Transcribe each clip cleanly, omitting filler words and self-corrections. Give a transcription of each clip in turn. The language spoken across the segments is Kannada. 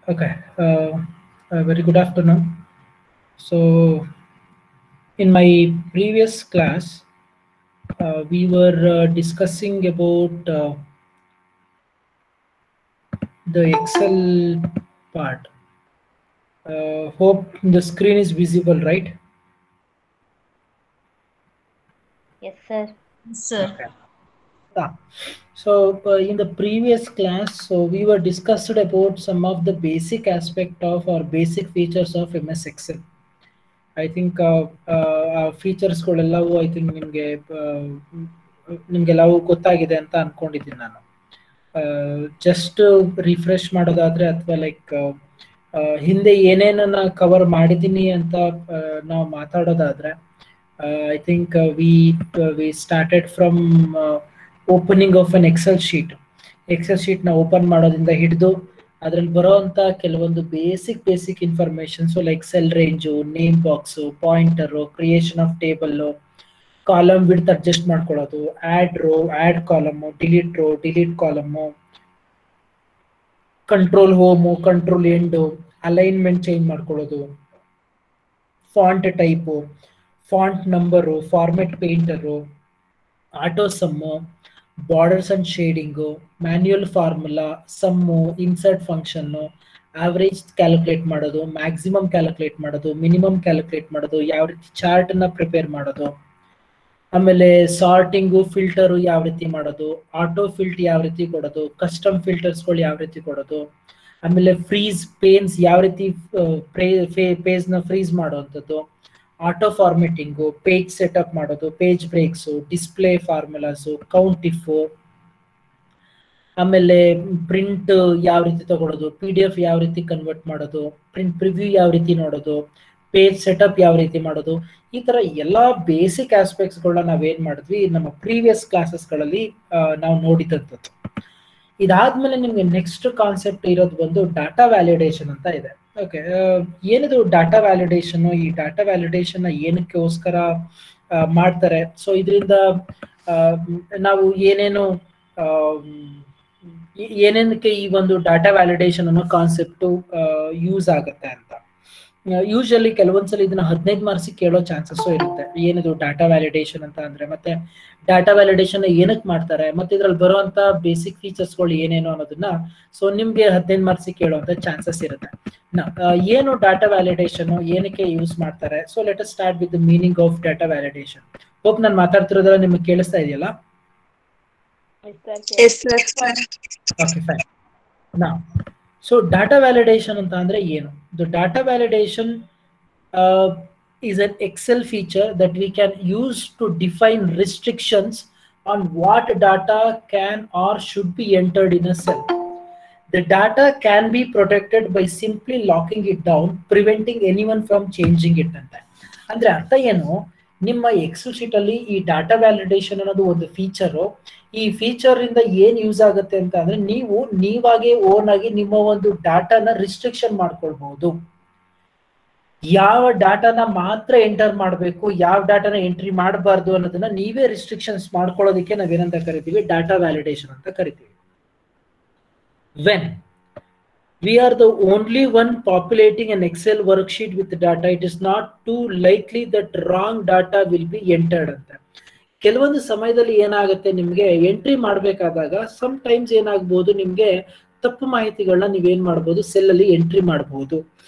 Okay. Very good afternoon. So, in my previous class, we were discussing about the Excel part. Hope the screen is visible, right? Yes, sir. Sir. Okay. Ah. So, in the previous class, so we were discussed about some of the basic aspect of or basic features of MS Excel. I think ಫೀಚರ್ಸ್ಗಳೆಲ್ಲವೂ ಐ ಥಿಂಕ್ ನಿಮಗೆಲ್ಲವೂ ಗೊತ್ತಾಗಿದೆ ಅಂತ ಅನ್ಕೊಂಡಿದ್ದೀನಿ ನಾನು. ಜಸ್ಟ್ ರಿಫ್ರೆಶ್ ಮಾಡೋದಾದ್ರೆ ಅಥವಾ ಲೈಕ್ ಹಿಂದೆ ಏನೇನನ್ನ ಕವರ್ ಮಾಡಿದ್ದೀನಿ ಅಂತ ನಾವು ಮಾತಾಡೋದಾದ್ರೆ I think we started from opening of an Excel ಶೀಟ್ನ ಓಪನ್ ಮಾಡೋದ್ರಿಂದ ಹಿಡಿದು ಅದ್ರಲ್ಲಿ ಬರೋಂಥ ಕೆಲವೊಂದು basic informations like cell range, name box, pointer, creation of table, column width adjust ಮಾಡ್ಕೊಳ್ಳೋದು, add row, add column, delete column, control home, control end, alignment change ಮಾಡ್ಕೊಳ್ಳೋದು, font type, font number, format painter, auto sum, borders and shading, manual formula, sum, insert function, average calculate ಮಾಡೋದು, ಮ್ಯಾಕ್ಸಿಮಮ್ ಕ್ಯಾಲ್ಕುಲೇಟ್ ಮಾಡೋದು, ಮಿನಿಮಮ್ ಕ್ಯಾಲ್ಕುಲೇಟ್ ಮಾಡೋದು, ಯಾವ ರೀತಿ ಚಾರ್ಟನ್ನ ಪ್ರಿಪೇರ್ ಮಾಡೋದು, ಆಮೇಲೆ ಸಾರ್ಟಿಂಗು, ಫಿಲ್ಟರು ಯಾವ ರೀತಿ ಮಾಡೋದು, ಆಟೋ ಫಿಲ್ಟ್ ಯಾವ ರೀತಿ ಕೊಡೋದು, ಕಸ್ಟಮ್ ಫಿಲ್ಟರ್ಸ್ಗಳು ಯಾವ ರೀತಿ ಕೊಡೋದು, ಆಮೇಲೆ ಫ್ರೀಸ್ ಪೇನ್ಸ್ ಯಾವ ರೀತಿ ಪೇಜ್ನ ಫ್ರೀಸ್ ಮಾಡೋವಂಥದ್ದು, ಆಟೋ ಫಾರ್ಮೆಟಿಂಗು, ಪೇಜ್ ಸೆಟಪ್ ಮಾಡೋದು, page brakes, display formulas, count if, ಆಮೇಲೆ ಪ್ರಿಂಟ್ ಯಾವ ರೀತಿ ತಗೊಳ್ಳೋದು, PDF ಯಾವ ರೀತಿ ಕನ್ವರ್ಟ್ ಮಾಡೋದು, ಪ್ರಿಂಟ್ ಪ್ರಿವ್ಯೂ ಯಾವ ರೀತಿ ನೋಡೋದು, ಪೇಜ್ ಸೆಟಪ್ ಯಾವ ರೀತಿ ಮಾಡೋದು, ಈ ತರ ಎಲ್ಲಾ ಬೇಸಿಕ್ ಆಸ್ಪೆಕ್ಟ್ಸ್ಗಳನ್ನ ನಾವೇನ್ ಮಾಡಿದ್ವಿ ನಮ್ಮ ಪ್ರೀವಿಯಸ್ ಕ್ಲಾಸಸ್ಗಳಲ್ಲಿ ನಾವು ನೋಡಿದಂಥದ್ದು. ಇದಾದ್ಮೇಲೆ ನಿಮ್ಗೆ ನೆಕ್ಸ್ಟ್ ಕಾನ್ಸೆಪ್ಟ್ ಇರೋದು ಬಂದು ಡಾಟಾ ವ್ಯಾಲಿಡೇಷನ್ ಅಂತ ಇದೆ. ಓಕೆ, ಏನಿದು ಡಾಟಾ ವ್ಯಾಲಿಡೇಷನ್? ಈ ಡಾಟಾ ವ್ಯಾಲಿಡೇಷನ್ ಏನಕ್ಕೋಸ್ಕರ ಮಾಡ್ತಾರೆ? ಸೊ ಇದರಿಂದ ನಾವು ಏನೇನಕ್ಕೆ ಈ ಒಂದು ಡಾಟಾ ವ್ಯಾಲಿಡೇಷನ್ ಅನ್ನೋ ಕಾನ್ಸೆಪ್ಟು ಯೂಸ್ ಆಗುತ್ತೆ ಅಂತ. ಯೂಶಲಿ ಕೆಲವೊಂದ್ಸಲ ಇದನ್ನ 15 ಮಾರ್ಕ್ಸ್ ಕೇಳೋ ಚಾನ್ಸಸ್ಸು ಇರುತ್ತೆ. ಏನಿದು ಡಾಟಾ ವ್ಯಾಲಿಡೇಷನ್ ಅಂತ ಅಂದ್ರೆ, ಮತ್ತೆ ಡಾಟಾ ವ್ಯಾಲಿಡೇಷನ್ ಏನಕ್ಕೆ ಮಾಡ್ತಾರೆ, ಮತ್ತೆ ಇದ್ರಲ್ಲಿ ಬರುವಂತ ಬೇಸಿಕ್ ಫೀಚರ್ಸ್ಗಳು ಏನೇನು ಅನ್ನೋದನ್ನ ಸೊ ನಿಮ್ಗೆ 15 ಮಾರ್ಕ್ಸ್ ಕೇಳುವಂತ ಚಾನ್ಸಸ್ ಇರುತ್ತೆ. ಏನು ಡಾಟಾ ವ್ಯಾಲಿಡೇಷನ್, ಏನಕ್ಕೆ ಯೂಸ್ ಮಾಡ್ತಾರೆ? So let us start with the meaning of data validation. Hope ನಾನು ಮಾತಾಡ್ತಿರೋದ್ರಲ್ಲಿ ನಿಮ್ಗೆ ಕೇಳಿಸ್ತಾ ಇದೆಯಲ್ಲ? Yes, sir. Okay, fine. Now, so data validation anta andre ಏನು? The data validation is an Excel feature that we can use to define restrictions on what data can or should be entered in a cell. The data can be protected by simply locking it down, preventing anyone from changing it ಅಂತ. ಅಂದ್ರೆ ಅರ್ಥ ಏನು? ನಿಮ್ಮ ಎಕ್ಸೆಲ್ ಶೀಟ್ ಅಲ್ಲಿ ಈ ಡಾಟಾ ವ್ಯಾಲಿಡೇಷನ್ ಅನ್ನೋದು ಒಂದು ಫೀಚರು. ಈ ಫೀಚರ್ ಇಂದ ಏನ್ ಯೂಸ್ ಆಗುತ್ತೆ ಅಂತ ಅಂದ್ರೆ, ನೀವಾಗೆ ಓನ್ ಆಗಿ ನಿಮ್ಮ ಒಂದು ಡಾಟಾನ ರಿಸ್ಟ್ರಿಕ್ಷನ್ ಮಾಡ್ಕೊಳ್ಬಹುದು. ಯಾವ ಡಾಟಾನ ಮಾತ್ರ ಎಂಟರ್ ಮಾಡಬೇಕು, ಯಾವ ಡಾಟಾನ ಎಂಟ್ರಿ ಮಾಡಬಾರ್ದು ಅನ್ನೋದನ್ನ ನೀವೇ ರಿಸ್ಟ್ರಿಕ್ಷನ್ಸ್ ಮಾಡ್ಕೊಳ್ಳೋದಕ್ಕೆ ನಾವೇನಂತ ಕರಿತೀವಿ? ಡಾಟಾ ವ್ಯಾಲಿಡೇಷನ್ ಅಂತ ಕರಿತೀವಿ. When we are the only one populating an Excel worksheet with data, it is not too likely that wrong data will be entered ಅಂತ. ಕೆಲವೊಂದು ಸಮಯದಲ್ಲಿ ಏನಾಗುತ್ತೆ, ನಿಮ್ಗೆ ಎಂಟ್ರಿ ಮಾಡ್ಬೇಕಾದಾಗ ಸಮ್ ಟೈಮ್ಸ್ ಏನಾಗ್ಬೋದು, ನಿಮ್ಗೆ ತಪ್ಪು ಮಾಹಿತಿಗಳನ್ನ ನೀವೇನ್ ಮಾಡ್ಬೋದು, ಸೆಲ್ ಅಲ್ಲಿ ಎಂಟ್ರಿ ಮಾಡಬಹುದು.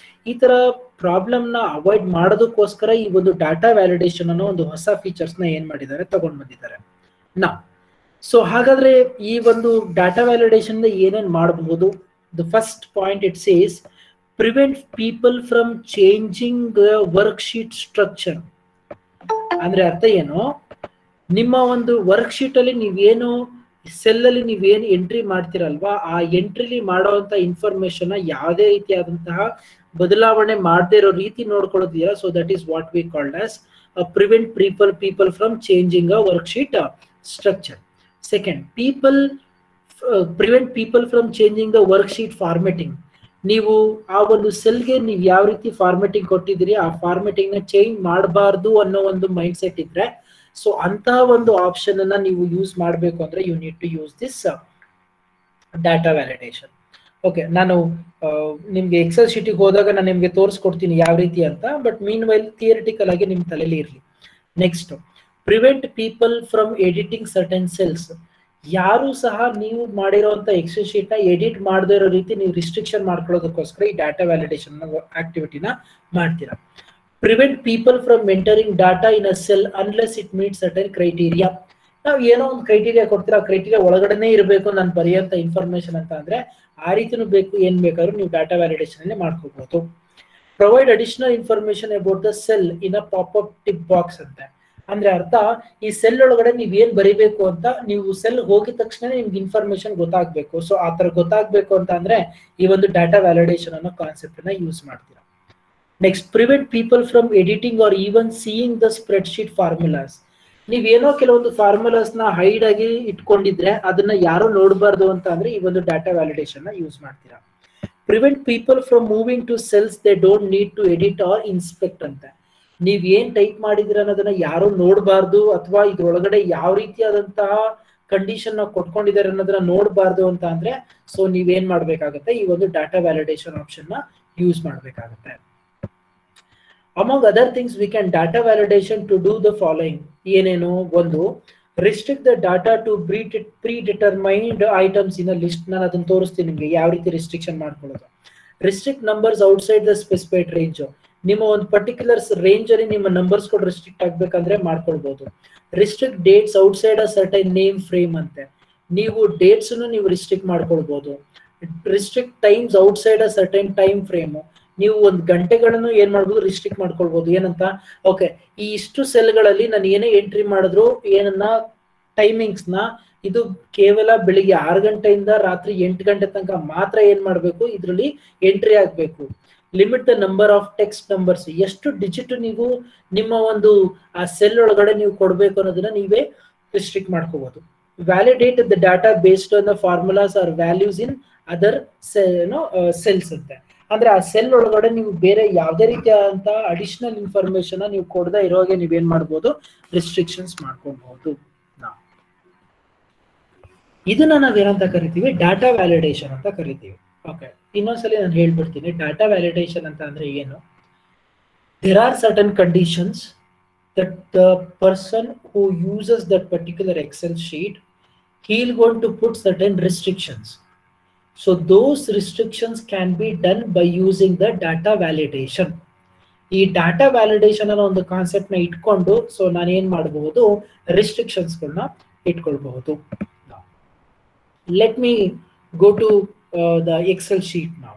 ಈ ತರ ಪ್ರಾಬ್ಲಮ್ ನ ಅವಾಯ್ಡ್ ಮಾಡೋದಕ್ಕೋಸ್ಕರ ಈ ಒಂದು ಡಾಟಾ ವ್ಯಾಲಿಡೇಷನ್ ಅನ್ನೋ ಒಂದು ಹೊಸ ಫೀಚರ್ಸ್ ನ ಏನ್ ಮಾಡಿದ್ದಾರೆ, ತಗೊಂಡ್ ಬಂದಿದ್ದಾರೆ. ಸೊ ಹಾಗಾದ್ರೆ ಈ ಒಂದು ಡಾಟಾ ವ್ಯಾಲಿಡೇಷನ್ ಏನೇನ್ ಮಾಡಬಹುದು? The first point it says prevent people from changing the worksheet structure. ಅಂದ್ರೆ ಅರ್ಥ ಏನು? ನಿಮ್ಮ ಒಂದು ವರ್ಕ್ಶೀಟ್ ಅಲ್ಲಿ ನೀವೇನು ಸೆಲ್ ಅಲ್ಲಿ ನೀವೇನು ಎಂಟ್ರಿ ಮಾಡ್ತಿರಲ್ವಾ, ಆ ಎಂಟ್ರಿಲಿ ಮಾಡೋಂತ ಇನ್ಫಾರ್ಮೇಶನ್ ಯಾವುದೇ ರೀತಿಯಾದಂತಹ ಬದಲಾವಣೆ ಮಾಡದೇ ಇರೋ ರೀತಿ ನೋಡ್ಕೊಳ್ಳೋದಿಲ್ಲ. So that is what we called as prevent people from changing a worksheet structure. Second, prevent people from changing the worksheet formatting. ನೀವು ಆ ಒಂದು ಸೆಲ್ಗೆ ನೀವು ಯಾವ ರೀತಿ ಫಾರ್ಮೆಟಿಂಗ್ ಕೊಟ್ಟಿದ್ದೀರಿ, ಆ ಫಾರ್ಮೆಟಿಂಗ್ ನ ಚೇಂಜ್ ಮಾಡಬಾರ್ದು ಅನ್ನೋ ಒಂದು ಮೈಂಡ್ ಸೆಟ್ ಇದ್ರೆ, ಸೊ ಅಂತ ಒಂದು ಆಪ್ಷನ್ ಅನ್ನ ನೀವು ಯೂಸ್ ಮಾಡಬೇಕು ಅಂದ್ರೆ you need to use this data validation. Okay, ನಾನು ನಿಮ್ಗೆ ಎಕ್ಸೆಲ್ ಶೀಟಿಗೆ ಹೋದಾಗ ನಾನು ನಿಮ್ಗೆ ತೋರಿಸ್ಕೊಡ್ತೀನಿ ಯಾವ ರೀತಿ ಅಂತ, ಬಟ್ ಮೀನ್ ವೈಲ್ ಥಿಯರಿಟಿಕಲ್ ಆಗಿ ನಿಮ್ ತಲೆಯಲ್ಲಿ ಇರಲಿ. Next, prevent people from editing certain cells. ಯಾರು ಸಹ ನೀವು ಮಾಡಿರೋಂಥ ಎಕ್ಸೆಲ್ ಶೀಟ್ ನ ಎಡಿಟ್ ಮಾಡದೇ ಇರೋ ರೀತಿ ನೀವು ರಿಸ್ಟ್ರಿಕ್ಷನ್ ಮಾಡ್ಕೊಳ್ಳೋದಕ್ಕೋಸ್ಕರ ಈ ಡಾಟಾ ವ್ಯಾಲಿಡೇಷನ್ ಆಕ್ಟಿವಿಟಿನ ಮಾಡ್ತೀರಾ. Prevent people from entering data in a cell unless it meet certain criteria. ನಾವು ಏನೋ ಒಂದು ಕ್ರೈಟೀರಿಯಾ ಕೊಡ್ತೀರಾ, ಕ್ರೈಟೀರಿಯಾ ಒಳಗಡೆನೇ ಇರಬೇಕು ನಾನು ಬರೆಯುವಂತ ಇನ್ಫಾರ್ಮೇಶನ್ ಅಂತ ಅಂದ್ರೆ ಆ ರೀತಿನೂ ಬೇಕು, ಏನ್ ಬೇಕಾದ್ರೂ ನೀವು ಡಾಟಾ ವ್ಯಾಲಿಡೇಷನ್ ಅಲ್ಲಿ ಮಾಡ್ಕೋಬಹುದು. Provide additional information about the cell in a pop-up tick box ಅಂತ ಅಂದ್ರೆ ಅರ್ಥ, ಈ ಸೆಲ್ ಒಳಗಡೆ ನೀವ್ ಏನ್ ಬರಿಬೇಕು ಅಂತ ನೀವು ಸೆಲ್ ಹೋಗಿದ ತಕ್ಷಣ ನಿಮ್ಗೆ ಇನ್ಫಾರ್ಮೇಶನ್ ಗೊತ್ತಾಗ್ಬೇಕು. ಸೊ ಆ ತರ ಗೊತ್ತಾಗ್ಬೇಕು ಅಂತ ಅಂದ್ರೆ ಈ ಒಂದು ಡಾಟಾ ವ್ಯಾಲಿಡೇಷನ್ ಅನ್ನೋ ಕಾನ್ಸೆಪ್ಟ್ ನ ಯೂಸ್ ಮಾಡ್ತೀರಾ. Next, prevent people from editing or even seeing the spreadsheet formulas. ನೀವೇನೋ ಕೆಲವೊಂದು ಫಾರ್ಮುಲಾಸ್ ನ ಹೈಡ್ ಆಗಿ ಇಟ್ಕೊಂಡಿದ್ರೆ ಅದನ್ನ ಯಾರು ನೋಡಬಾರ್ದು ಅಂತ ಅಂದ್ರೆ ಈ ಒಂದು ಡಾಟಾ ವ್ಯಾಲಿಡೇಷನ್ ನ ಯೂಸ್ ಮಾಡ್ತೀರಾ. Prevent people from moving to cells they don't need to edit or inspect ಅಂತ. ನೀವ್ ಏನ್ ಟೈಪ್ ಮಾಡಿದ್ರ ಅನ್ನೋದನ್ನ ಯಾರು ನೋಡಬಾರ್ದು ಅಥವಾ ಇದ್ರೊಳಗಡೆ ಯಾವ ರೀತಿಯಾದಂತಹ ಕಂಡೀಷನ್ ನಾವು ಕೊಟ್ಕೊಂಡಿದ್ದಾರೆ ಅನ್ನೋದನ್ನ ನೋಡಬಾರ್ದು ಅಂತ ಅಂದ್ರೆ ಸೊ ನೀವೇನ್ ಮಾಡ್ಬೇಕಾಗತ್ತೆ, ಈ ಒಂದು ಡಾಟಾ ವ್ಯಾಲಿಡೇಷನ್ ಆಪ್ಷನ್ ನ ಯೂಸ್ ಮಾಡ್ಬೇಕಾಗತ್ತೆ. Among other things, we can data validation to do the following. ಏನೇನು, ಒಂದು, restrict the data to predetermined items in a list. ನಾನು ಅದನ್ನ ತೋರಿಸ್ತೀನಿ ನಿಮಗೆ ಯಾವ ರೀತಿ ರಿಸ್ಟ್ರಿಕ್ಷನ್ ಮಾಡ್ಕೊಳ್ಳೋದು. Restrict numbers outside the specified range. ನಿಮ್ಮ ಒಂದು ಪರ್ಟಿಕ್ಯುಲರ್ ರೇಂಜ್ ಅಲ್ಲಿ ನಿಮ್ಮ ನಂಬರ್ಸ್ ಕೂಡ ರಿಸ್ಟ್ರಿಕ್ಟ್ ಆಗ್ಬೇಕಂದ್ರೆ ಮಾಡ್ಕೊಳ್ಬಹುದು. ರಿಸ್ಟ್ರಿಕ್ಟ್ ಡೇಟ್ಸ್ ಔಟ್ಸೈಡ್ ಅ ಸರ್ಟೈನ್ ನೇಮ್ ಫ್ರೇಮ್ ಅಂತೆ, ನೀವು ಡೇಟ್ಸ್ ನೀವು ರಿಸ್ಟ್ರಿಕ್ಟ್ ಮಾಡ್ಕೊಳ್ಬಹುದು. ರಿಸ್ಟ್ರಿಕ್ಟ್ ಟೈಮ್ಸ್ ಔಟ್ಸೈಡ್ ಅ ಸರ್ಟೈನ್ ಟೈಮ್ ಫ್ರೇಮ್, ನೀವು ಒಂದು ಗಂಟೆಗಳನ್ನು ಏನ್ ಮಾಡ್ಬೋದು, ರಿಸ್ಟ್ರಿಕ್ಟ್ ಮಾಡ್ಕೊಳ್ಬಹುದು. ಏನಂತ, ಓಕೆ ಈ ಇಷ್ಟು ಸೆಲ್ಗಳಲ್ಲಿ ನಾನು ಏನೇ ಎಂಟ್ರಿ ಮಾಡಿದ್ರು ಏನನ್ನ ಟೈಮಿಂಗ್ಸ್ ನ ಇದು ಕೇವಲ ಬೆಳಿಗ್ಗೆ 6 ಗಂಟೆಯಿಂದ ರಾತ್ರಿ 8 ಗಂಟೆ ತನಕ ಮಾತ್ರ ಏನ್ ಮಾಡ್ಬೇಕು ಇದರಲ್ಲಿ ಎಂಟ್ರಿ ಆಗ್ಬೇಕು. Limit the number of text numbers, ಎಷ್ಟು ಡಿಜಿಟ್ ನೀವು ನಿಮ್ಮ ಒಂದು ಆ ಸೆಲ್ ಒಳಗಡೆ ನೀವು ಕೊಡ್ಬೇಕು ಅನ್ನೋದನ್ನ ನೀವೇ ರಿಸ್ಟ್ರಿಕ್ಟ್ ಮಾಡ್ಕೋಬಹುದು. Validate the data based on the formulas or values in other cells ಅಂತ ಅಂದ್ರೆ ಆ ಸೆಲ್ ಒಳಗಡೆ ನೀವು ಬೇರೆ ಯಾವುದೇ ರೀತಿಯಾದಂತ ಅಡಿಷನಲ್ ಇನ್ಫಾರ್ಮೇಶನ್ ನೀವು ಕೊಡದೇ ಇರೋಗೆ ನೀವೇನ್ ಮಾಡ್ಬೋದು, ರಿಸ್ಟ್ರಿಕ್ಷನ್ಸ್ ಮಾಡ್ಕೊಬಹುದು. ಇದನ್ನ ನಾವೇನಂತ ಕರಿತೀವಿ, ಡಾಟಾ ವ್ಯಾಲಿಡೇಷನ್ ಅಂತ ಕರಿತೀವಿ. ಓಕೆ, ಇನ್ನೊಂದ್ಸಲಿ ನಾನು ಹೇಳ್ಬಿಡ್ತೀನಿ ಡಾಟಾ ವ್ಯಾಲಿಡೇಷನ್ ಅಂತ ಅಂದ್ರೆ ಏನು. There are certain conditions that the person who uses that particular Excel sheet, he'll going to put certain restrictions. So those restrictions can be done by using the data validation. ಈ ಡಾಟಾ ವ್ಯಾಲಿಡೇಷನ್ ಅನ್ನೋ ಒಂದು ಕಾನ್ಸೆಪ್ಟ್ ನ ಇಟ್ಕೊಂಡು ಸೊ ನಾನು ಏನ್ ಮಾಡಬಹುದು, ರೆಸ್ಟ್ರಿಕ್ಷನ್ಸ್ ಗಳನ್ನ ಇಟ್ಕೊಳ್ಬಹುದು. Let me go to the Excel sheet now.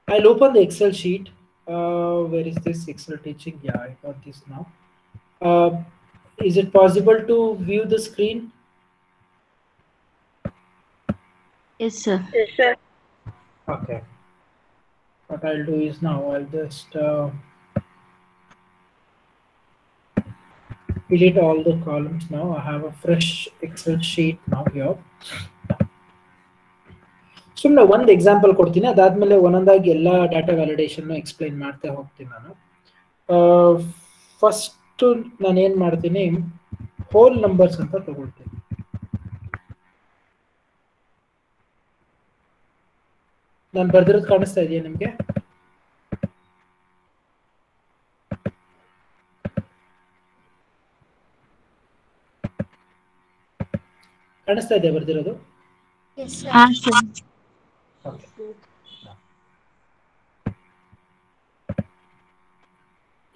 I'll open the Excel sheet. Where is this Excel teaching? Yeah, I got this now. Is it possible to view the screen? Yes, sir. Yes, sir. Okay. What I'll do is now I'll just delete all the columns now. I have a fresh Excel sheet now here. ಸುಮ್ಮನೆ ಒಂದು ಎಕ್ಸಾಂಪಲ್ ಕೊಡ್ತೀನಿ, ಅದಾದ್ಮೇಲೆ ಒಂದೊಂದಾಗಿ ಎಲ್ಲ ಡಾಟಾ ವ್ಯಾಲಿಡೇಷನ್ ಎಕ್ಸ್ಪ್ಲೈನ್ ಮಾಡ್ತಾ ಹೋಗ್ತೀನಿ ನಾನು. ಫಸ್ಟ್ ನಾನು ಏನ್ ಮಾಡ್ತೀನಿ, ಹೋಲ್ ನಂಬರ್ಸ್ ಅಂತ ತಗೊಳ್ತೀನಿ. ನಾನು ಬರ್ದಿರೋದು ಕಾಣಿಸ್ತಾ ಇದೆಯಾ ನಿಮ್ಗೆ? ಕಾಣಿಸ್ತಾ ಇದೆಯಾ ಬರ್ದಿರೋದು?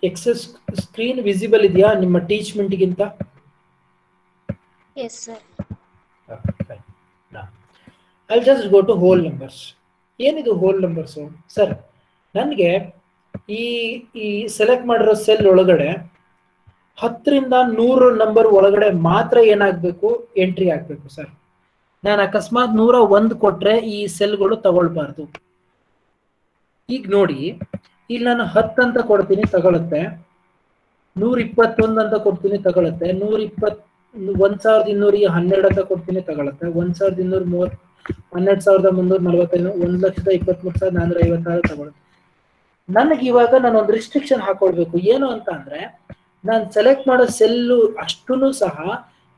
ಎಕ್ಸೆಲ್ ಸ್ಕ್ರೀನ್ ವಿಸಿಬಲ್ ಇದೆಯಾ ನಿಮ್ಮ ಟೀಚ್ಮೆಂಟ್ ಗಿಂತ? Yes, sir. I'll just go to whole numbers. ಏನಿದು ಹೋಲ್ ನಂಬರ್ಸು? ಸರ್ ನನಗೆ ಈ ಸೆಲೆಕ್ಟ್ ಮಾಡಿರೋ ಸೆಲ್ ಒಳಗಡೆ 10ರಿಂದ 100 ನಂಬರ್ ಒಳಗಡೆ ಮಾತ್ರ ಏನಾಗಬೇಕು, ಎಂಟ್ರಿ ಆಗಬೇಕು ಸರ್. ನಾನು ಅಕಸ್ಮಾತ್ 101 ಕೊಟ್ರೆ ಈ ಸೆಲ್ಗಳು ತಗೊಳ್ಬಾರ್ದು. ಈಗ ನೋಡಿ, ಇಲ್ಲಿ ನಾನು 10 ಅಂತ ಕೊಡ್ತೀನಿ ತಗೊಳುತ್ತೆ, 121 ಅಂತ ಕೊಡ್ತೀನಿ ತಗೊಳುತ್ತೆ, 121212 ಅಂತ ಕೊಡ್ತೀನಿ ತಗೊಳುತ್ತೆ, 1230, 12345, 1,23,456 ತಗೊಳುತ್ತೆ. ನನಗೆ ಇವಾಗ ನಾನು ಒಂದು ರಿಸ್ಟ್ರಿಕ್ಷನ್ ಹಾಕೊಳ್ಬೇಕು. ಏನು ಅಂತ ಅಂದ್ರೆ ನಾನು ಸೆಲೆಕ್ಟ್ ಮಾಡೋ ಸೆಲ್ಲು ಅಷ್ಟೂ ಸಹ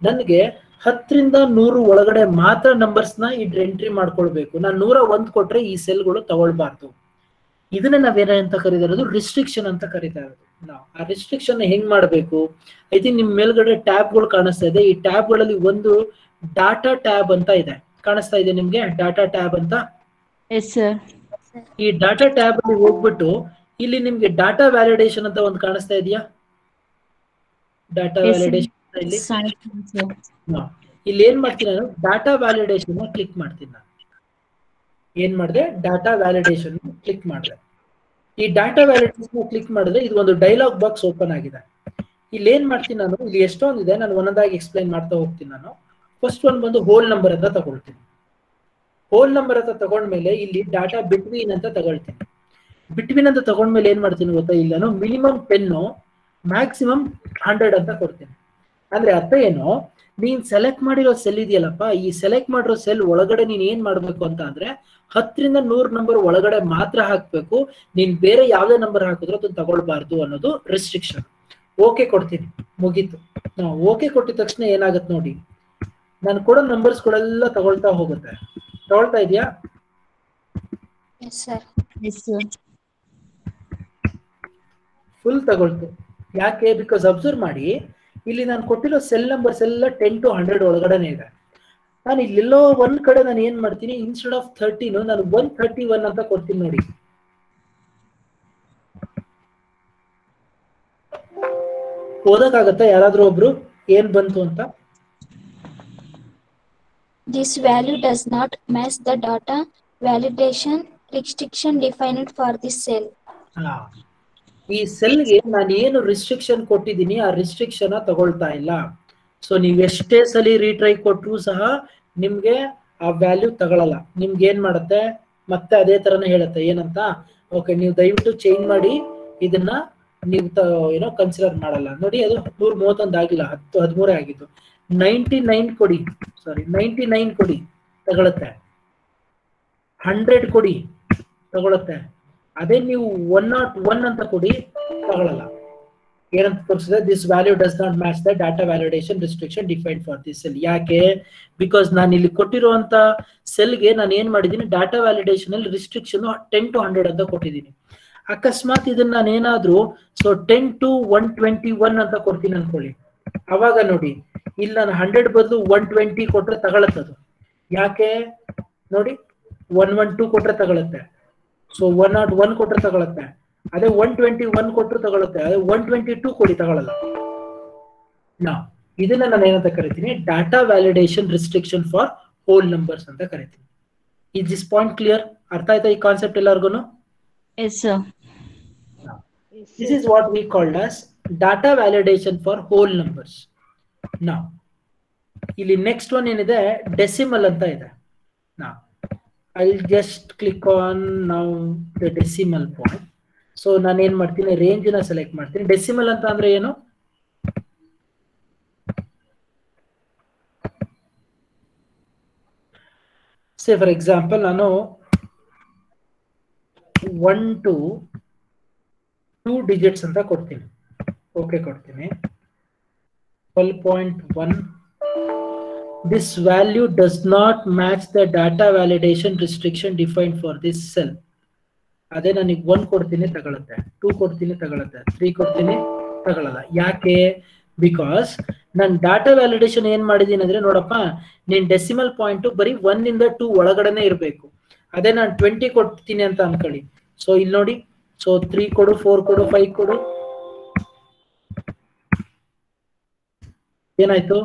ನನಗೆ 10ರಿಂದ 100 ಒಳಗಡೆ ಮಾತ್ರ ನಂಬರ್ಸ್ ನ ಎಂಟ್ರಿ ಮಾಡ್ಕೊಳ್ಬೇಕು. ನಾನು 101 ಕೊಟ್ರೆ ಈ ಸೆಲ್ಗಳು ತಗೊಳ್ಬಾರ್ದು. ಇದನ್ನ ನಾವೇನಂತ ಕರೀತಾ ಇರೋದು ರಿಸ್ಟ್ರಿಕ್ಷನ್ ಅಂತ ಕರೀತಾ ಇರೋದು. ನಾವು ಆ ರಿಸ್ಟ್ರಿಕ್ಷನ್ ಹೆಂಗ್ ಮಾಡಬೇಕು? ಐ ಥಿಂಕ್ ನಿಮ್ ಮೇಲ್ಗಡೆ ಟ್ಯಾಬ್ಗಳು ಕಾಣಿಸ್ತಾ ಇದೆ. ಈ ಟ್ಯಾಬ್ಗಳಲ್ಲಿ ಒಂದು ಡಾಟಾ ಟ್ಯಾಬ್ ಅಂತ ಇದೆ, ಕಾಣಿಸ್ತಾ ಇದೆ ನಿಮ್ಗೆ ಡಾಟಾ ಟ್ಯಾಬ್ ಅಂತ? Yes sir. ಈ ಡಾಟಾ ಟ್ಯಾಬ್ ಅಲ್ಲಿ ಹೋಗ್ಬಿಟ್ಟು ಇಲ್ಲಿ ನಿಮ್ಗೆ ಡಾಟಾ ವ್ಯಾಲಿಡೇಷನ್ ಅಂತ ಒಂದು ಕಾಣಿಸ್ತಾ ಇದೆಯಾ? ಡಾಟಾ ವ್ಯಾಲಿಡೇಷನ್ ಇಲ್ಲಿ ಏನ್ ಮಾಡ್ತೀನಿ ನಾನು, ಡಾಟಾ ವ್ಯಾಲಿಡೇಷನ್ ಕ್ಲಿಕ್ ಮಾಡ್ತೀನಿ. ನಾನು ಏನ್ ಮಾಡಿದೆ, ಡಾಟಾ ವ್ಯಾಲಿಡೇಷನ್ ಕ್ಲಿಕ್ ಮಾಡಿದೆ. ಈ ಡಾಟಾ ವ್ಯಾಲಿಡೇಷನ್ ಕ್ಲಿಕ್ ಮಾಡಿದ್ರೆ ಇದು ಒಂದು ಡೈಲಾಗ್ ಬಾಕ್ಸ್ ಓಪನ್ ಆಗಿದೆ. ಇಲ್ಲಿ ಏನ್ ಮಾಡ್ತೀನಿ ನಾನು, ಇಲ್ಲಿ ಎಷ್ಟೊಂದಿದೆ, ನಾನು ಒಂದೊಂದಾಗಿ ಎಕ್ಸ್ಪ್ಲೈನ್ ಮಾಡ್ತಾ ಹೋಗ್ತೀನಿ. ನಾನು ಫಸ್ಟ್ ಒಂದು ಬಂದು ಹೋಲ್ ನಂಬರ್ ಅಂತ ತಗೊಳ್ತೀನಿ. ಹೋಲ್ ನಂಬರ್ ಅಂತ ತಗೊಂಡ್ಮೇಲೆ ಇಲ್ಲಿ ಡಾಟಾ ಬಿಟ್ವೀನ್ ಅಂತ ತಗೊಳ್ತೀನಿ. ಬಿಟ್ವೀನ್ ಅಂತ ತಗೊಂಡ್ಮೇಲೆ ಏನ್ ಮಾಡ್ತೀನಿ ಗೊತ್ತಾ, ಇಲ್ಲಿ ನಾನು ಮಿನಿಮಮ್ 10 ಮ್ಯಾಕ್ಸಿಮಮ್ 100 ಅಂತ ಕೊಡ್ತೀನಿ. ಅಂದ್ರೆ ಅರ್ಥ ಏನು, ನೀನ್ ಸೆಲೆಕ್ಟ್ ಮಾಡಿರೋ ಸೆಲ್ ಇದೆಯಲ್ಲಪ್ಪ, ಈ ಸೆಲೆಕ್ಟ್ ಮಾಡಿರೋ ಸೆಲ್ ಒಳಗಡೆ ನೀನ್ ಏನ್ ಮಾಡ್ಬೇಕು ಅಂತ ಅಂದ್ರೆ 10ರಿಂದ 100 ನಂಬರ್ ಒಳಗಡೆ ಮಾತ್ರ ಹಾಕ್ಬೇಕು. ನೀನ್ ಬೇರೆ ಯಾವ್ದೇ ನಂಬರ್ ಹಾಕಿದ್ರು ಅದನ್ನ ತಗೊಳ್ಬಾರ್ದು ಅನ್ನೋದು ರೆಸ್ಟ್ರಿಕ್ಷನ್. ಓಕೆ ಕೊಡ್ತೀನಿ, ಮುಗೀತು. ನಾವು ಓಕೆ ಕೊಟ್ಟಿದ ತಕ್ಷಣ ಏನಾಗುತ್ತೆ ನೋಡಿ, ನಾನು ಕೊಡೋ ನಂಬರ್ಸ್ ಗಳೆಲ್ಲ ತಗೊಳ್ತಾ ಹೋಗುತ್ತೆ. ತಗೊಳ್ತಾ ಇದೆಯಾ? ಫುಲ್ ತಗೊಳ್ತು. ಯಾಕೆ? ಬಿಕಾಸ್ ಅಬ್ಸರ್ವ್ ಮಾಡಿ, ಇಲ್ಲಿ ನಾನು ಕೊಟ್ಟಿರೋ ಸೆಲ್ ನಂಬರ್ಸ್ ಎಲ್ಲ 10 to 100 ಒಳಗಡೆನೆ ಇದೆ. ನಾನು ಇಲ್ಲೆಲ್ಲೋ ಒಂದ್ ಕಡೆ ನಾನು ಏನ್ ಮಾಡ್ತೀನಿ, ಇನ್ಸ್ಟೆಡ್ ಆಫ್ 13 ನಾನು 131 ಅಂತ ಕೊಡ್ತೀನಿ ನೋಡಿ. ಓದಕ್ಕಾಗತ್ತಾ ಯಾರಾದ್ರೂ ಒಬ್ರು ಏನ್ ಬಂತು ಅಂತ? This value does not match the data validation restriction defined for this cell. ಈ ಸೆಲ್ಗೆ ನಾನು ಏನು ರಿಸ್ಟ್ರಿಕ್ಷನ್ ಕೊಟ್ಟಿದ್ದೀನಿ ಆ ರಿಸ್ಟ್ರಿಕ್ಷನ್ ತಗೊಳ್ತಾ ಇಲ್ಲ. ಸೊ ನೀವು ಎಷ್ಟೇ ಸಲ ರೀಟ್ರೈ ಕೊಟ್ಟರು ಸಹ ನಿಮ್ಗೆ ಆ ವ್ಯಾಲ್ಯೂ ತಗೊಳ್ಳಲ್ಲ. ನಿಮ್ಗೆ ಏನ್ ಮಾಡುತ್ತೆ, ಮತ್ತೆ ಅದೇ ತರನೇ ಹೇಳುತ್ತೆ. ಏನಂತ, ಓಕೆ ನೀವು ದಯವಿಟ್ಟು ಚೇಂಜ್ ಮಾಡಿ, ಇದನ್ನ ನೀವು ಏನೋ ಕನ್ಸಿಡರ್ ಮಾಡಲ್ಲ. ನೋಡಿ ಅದು 131 ಆಗಿಲ್ಲ, 13 ಆಗಿತ್ತು. 99 ಕೊಡಿ, ಸಾರಿ 99 ಕೊಡಿ ತಗೊಳುತ್ತೆ. 100 ಕೊಡಿ ತಗೊಳುತ್ತೆ. ಅದೇ ನೀವು 101 ಅಂತ ಕೊಡಿ ತಗೊಳ್ಳಲ್ಲ. ಏನಂತ ತೋರಿಸಿದೆ, this value does not match the data validation restriction defined for this cell. ಯಾಕೆ? ಬಿಕಾಸ್ ನಾನು ಇಲ್ಲಿ ಕೊಟ್ಟಿರುವಂತ ಸೆಲ್ಗೆ ನಾನು ಏನ್ ಮಾಡಿದ್ದೀನಿ, ಡಾಟಾ ವ್ಯಾಲಿಡೇಷನ್ ಅಲ್ಲಿ ರಿಸ್ಟ್ರಿಕ್ಷನ್ 10 to 100 ಅಂತ ಕೊಟ್ಟಿದ್ದೀನಿ. ಅಕಸ್ಮಾತ್ ಇದನ್ನ ನಾನು ಏನಾದ್ರೂ 10 to 121 ಅಂತ ಕೊಡ್ತೀನಿ ಅನ್ಕೊಳ್ಳಿ, ಅವಾಗ ನೋಡಿ ಇಲ್ಲಿ ನಾನು 100 ಬದಲು 120 ಕೊಟ್ರೆ ತಗೊಳತ್ತದು. ಯಾಕೆ ನೋಡಿ, 112 ಕೊಟ್ರೆ ತಗೊಳುತ್ತೆ. ಸೊ 101 ಕೊಟ್ರೆ ತಗೊಳುತ್ತೆ. ಅದೇ 121 ಕೊಟ್ರೆ ತಗೊಳುತ್ತೆ. ಅದೇ 122 ಕೊಡಿ ತಗೊಳ್ಳಲ್ಲ. ಇದನ್ನ ನಾನು ಏನಂತ ಕರಿತೀನಿ, data validation restriction for whole numbers ಅಂತ ಕರಿತೀನಿ. Is this point clear? ಅರ್ಥ ಆಯ್ತಾ ಈ ಕಾನ್ಸೆಪ್ಟ್ ಎಲ್ಲರಿಗೂ? Yes sir. This is what we called as data validation for whole numbers. Now ಇಲ್ಲಿ ನೆಕ್ಸ್ಟ್ ಒನ್ ಏನಿದೆ, ಡೆಸಿಮಲ್ ಅಂತ ಇದೆ. Now I'll just click on now the decimal point. So ನಾನು ಏನ್ ಮಾಡ್ತೀನಿ, ರೇಂಜ್ ನ ಸೆಲೆಕ್ಟ್ ಮಾಡ್ತೀನಿ. ಡೆಸಿಮಲ್ ಅಂತ ಅಂದ್ರೆ ಏನು? ಸೇ ಫಾರ್ ಎಕ್ಸಾಂಪಲ್ ನಾನು 1 to 2 ಡಿಜಿಟ್ಸ್ ಅಂತ ಕೊಡ್ತೀನಿ. ಓಕೆ ಕೊಡ್ತೀನಿ. 12.1. This value does not match the data validation restriction defined for this cell. ಅದೇ ನನಗೆ 1 ಕೊಡ್ತೀನಿ ತಗೊಳುತ್ತೆ, 2 ಕೊಡ್ತೀನಿ ತಗೊಳುತ್ತೆ, 3 ಕೊಡ್ತೀನಿ ತಗೊಳ್ಳಲ್ಲ. ಯಾಕೆ? ಬಿಕಾಸ್ ನಾನು ಡಾಟಾ ವ್ಯಾಲಿಡೇಷನ್ ಏನ್ ಮಾಡಿದೀನಿ ಅಂದ್ರೆ, ನೋಡಪ್ಪ ನೀನ್ ಡೆಸಿಮಲ್ ಪಾಯಿಂಟ್ ಬರೀ 1 ಇಂದ 2 ಒಳಗಡೆನೆ ಇರಬೇಕು. ಅದೇ ನಾನು 20 ಕೊಡ್ತೀನಿ ಅಂತ ಅನ್ಕೊಳ್ಳಿ. ಸೊ ಇಲ್ಲಿ ನೋಡಿ, ಸೊ 3 ಕೊಡು, 4 ಕೊಡು, 5 ಕೊಡು, ಏನಾಯ್ತು?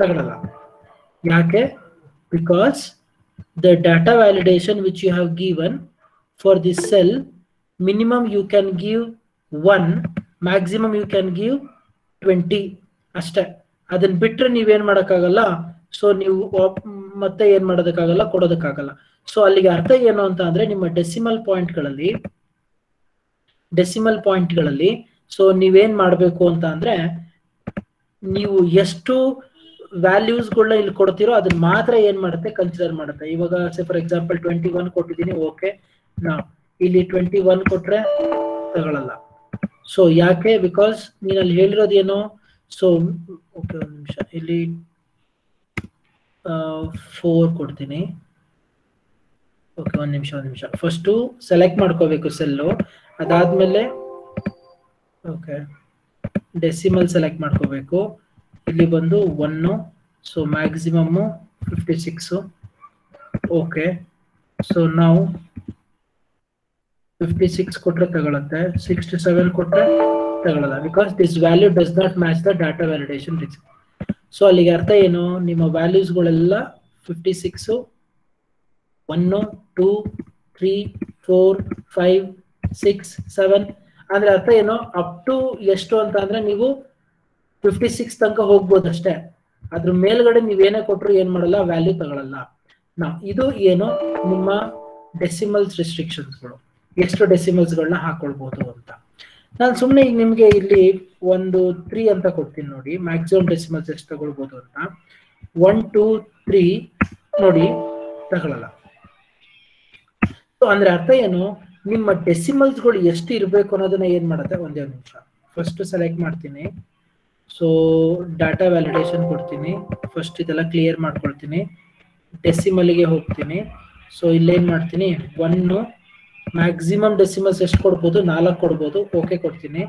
ತಗೊಳ್ಳಲ್ಲ. ಯಾಕೆ? Because the data validation which you have given for this cell, minimum you can give 1, maximum you can give 20 ಅಷ್ಟೇ. ಅದನ್ನ ಬಿಟ್ರೆ ನೀವೇನ್ ಮಾಡಕ್ಕಾಗಲ್ಲ. ಸೊ ನೀವು ಮತ್ತೆ ಏನ್ ಮಾಡೋದಕ್ಕಾಗಲ್ಲ, ಕೊಡೋದಕ್ಕಾಗಲ್ಲ. ಸೊ ಅಲ್ಲಿಗೆ ಅರ್ಥ ಏನು ಅಂತ ಅಂದ್ರೆ, ನಿಮ್ಮ ಡೆಸಿಮಲ್ ಪಾಯಿಂಟ್ಗಳಲ್ಲಿ ಸೊ ನೀವೇನ್ ಮಾಡ್ಬೇಕು ಅಂತ ಅಂದ್ರೆ, ನೀವು ಎಷ್ಟು ವ್ಯಾಲ್ಯೂಸ್ಗಳನ್ನ ಇಲ್ಲಿ ಕೊಡ್ತಿರೋ ಅದನ್ನ ಮಾತ್ರ ಏನ್ ಮಾಡುತ್ತೆ, ಕನ್ಸಿಡರ್ ಮಾಡುತ್ತೆ. ಇವಾಗ ಫಾರ್ ಎಕ್ಸಾಂಪಲ್ 21 ಕೊಟ್ಟಿದ್ದೀನಿ. ಓಕೆ, ನಾವು ಇಲ್ಲಿ 21 ಕೊಟ್ರೆ ತಗೊಳ್ಳಲ್ಲ. ಸೊ ಯಾಕೆ? ಬಿಕಾಸ್ ನೀನ್ ಅಲ್ಲಿ ಹೇಳಿರೋದೇನು, ಸೊ ಓಕೆ, ಒಂದು ನಿಮಿಷ, ಇಲ್ಲಿ 4 ಕೊಡ್ತೀನಿ. ಓಕೆ, ಒಂದು ನಿಮಿಷ. ಫಸ್ಟು ಸೆಲೆಕ್ಟ್ ಮಾಡ್ಕೋಬೇಕು ಸೆಲ್ಲು, ಅದಾದ್ಮೇಲೆ ಓಕೆ ಡೆಸಿಮಲ್ ಸೆಲೆಕ್ಟ್ ಮಾಡ್ಕೋಬೇಕು. ಇಲ್ಲಿ ಬಂದು 1, ಸೊ ಮ್ಯಾಕ್ಸಿಮಮ್ಮು 56. ಓಕೆ, ಸೊ ನಾವು 56 ಕೊಟ್ರೆ ತಗೊಳುತ್ತೆ, 67 ಕೊಟ್ರೆ ತಗೊಳ್ಳಲ್ಲ, because this value does not match the data validation risk. So ಅಲ್ಲಿಗೆ ಅರ್ಥ ಏನು, ನಿಮ್ಮ ವ್ಯಾಲ್ಯೂಸ್ಗಳೆಲ್ಲ 56, 1, 2, 3, 4, 5, 6, 7 ಅಂದ್ರೆ ಅರ್ಥ ಏನು, ಅಪ್ ಟು ಎಷ್ಟು ಅಂತ ಅಂದ್ರೆ ನೀವು 56 ತನಕ ಹೋಗ್ಬೋದು ಅಷ್ಟೇ. ಅದ್ರ ಮೇಲ್ಗಡೆ ನೀವೇನೇ ಕೊಟ್ಟರು ಏನ್ ಮಾಡಲ್ಲ, ವ್ಯಾಲ್ಯೂ ತಗೊಳ್ಳಲ್ಲ. ಇದು ಏನು ನಿಮ್ಮ ಡೆಸಿಮಲ್ಸ್ ರೆಸ್ಟ್ರಿಕ್ಷನ್ಸ್ಗಳು, ಎಷ್ಟು ಡೆಸಿಮಲ್ಸ್ಗಳನ್ನ ಹಾಕೊಳ್ಬಹುದು ಅಂತ. ನಾನು ಸುಮ್ಮನೆ ಈಗ ನಿಮ್ಗೆ ಇಲ್ಲಿ ಒಂದು 3 ಅಂತ ಕೊಡ್ತೀನಿ ನೋಡಿ, ಮ್ಯಾಕ್ಸಿಮಮ್ ಡೆಸಿಮಲ್ಸ್ ಎಷ್ಟು ತಗೊಳ್ಬಹುದು ಅಂತ. 1, 2, 3 ನೋಡಿ ತಗೊಳ್ಳಲ್ಲ. ಅಂದ್ರೆ ಅರ್ಥ ಏನು, ನಿಮ್ಮ ಡೆಸಿಮಲ್ಸ್ಗಳು ಎಷ್ಟು ಇರಬೇಕು ಅನ್ನೋದನ್ನ ಏನ್ ಮಾಡುತ್ತೆ, ಒಂದೇ ಒಂದು ನಿಮಿಷ. ಫಸ್ಟ್ ಸೆಲೆಕ್ಟ್ ಮಾಡ್ತೀನಿ, ಸೊ ಡಾಟಾ ವ್ಯಾಲಿಡೇಷನ್ ಕೊಡ್ತೀನಿ. ಫಸ್ಟ್ ಇದೆಲ್ಲ ಕ್ಲಿಯರ್ ಮಾಡ್ಕೊಳ್ತೀನಿ, ಡೆಸಿಮಲ್ಗೆ ಹೋಗ್ತೀನಿ. ಸೊ ಇಲ್ಲೇನ್ ಮಾಡ್ತೀನಿ, 1 ಮ್ಯಾಕ್ಸಿಮಮ್ ಡೆಸಿಮಲ್ಸ್ ಎಷ್ಟು ಕೊಡ್ಬೋದು, 4 ಕೊಡ್ಬೋದು. ಓಕೆ ಕೊಡ್ತೀನಿ.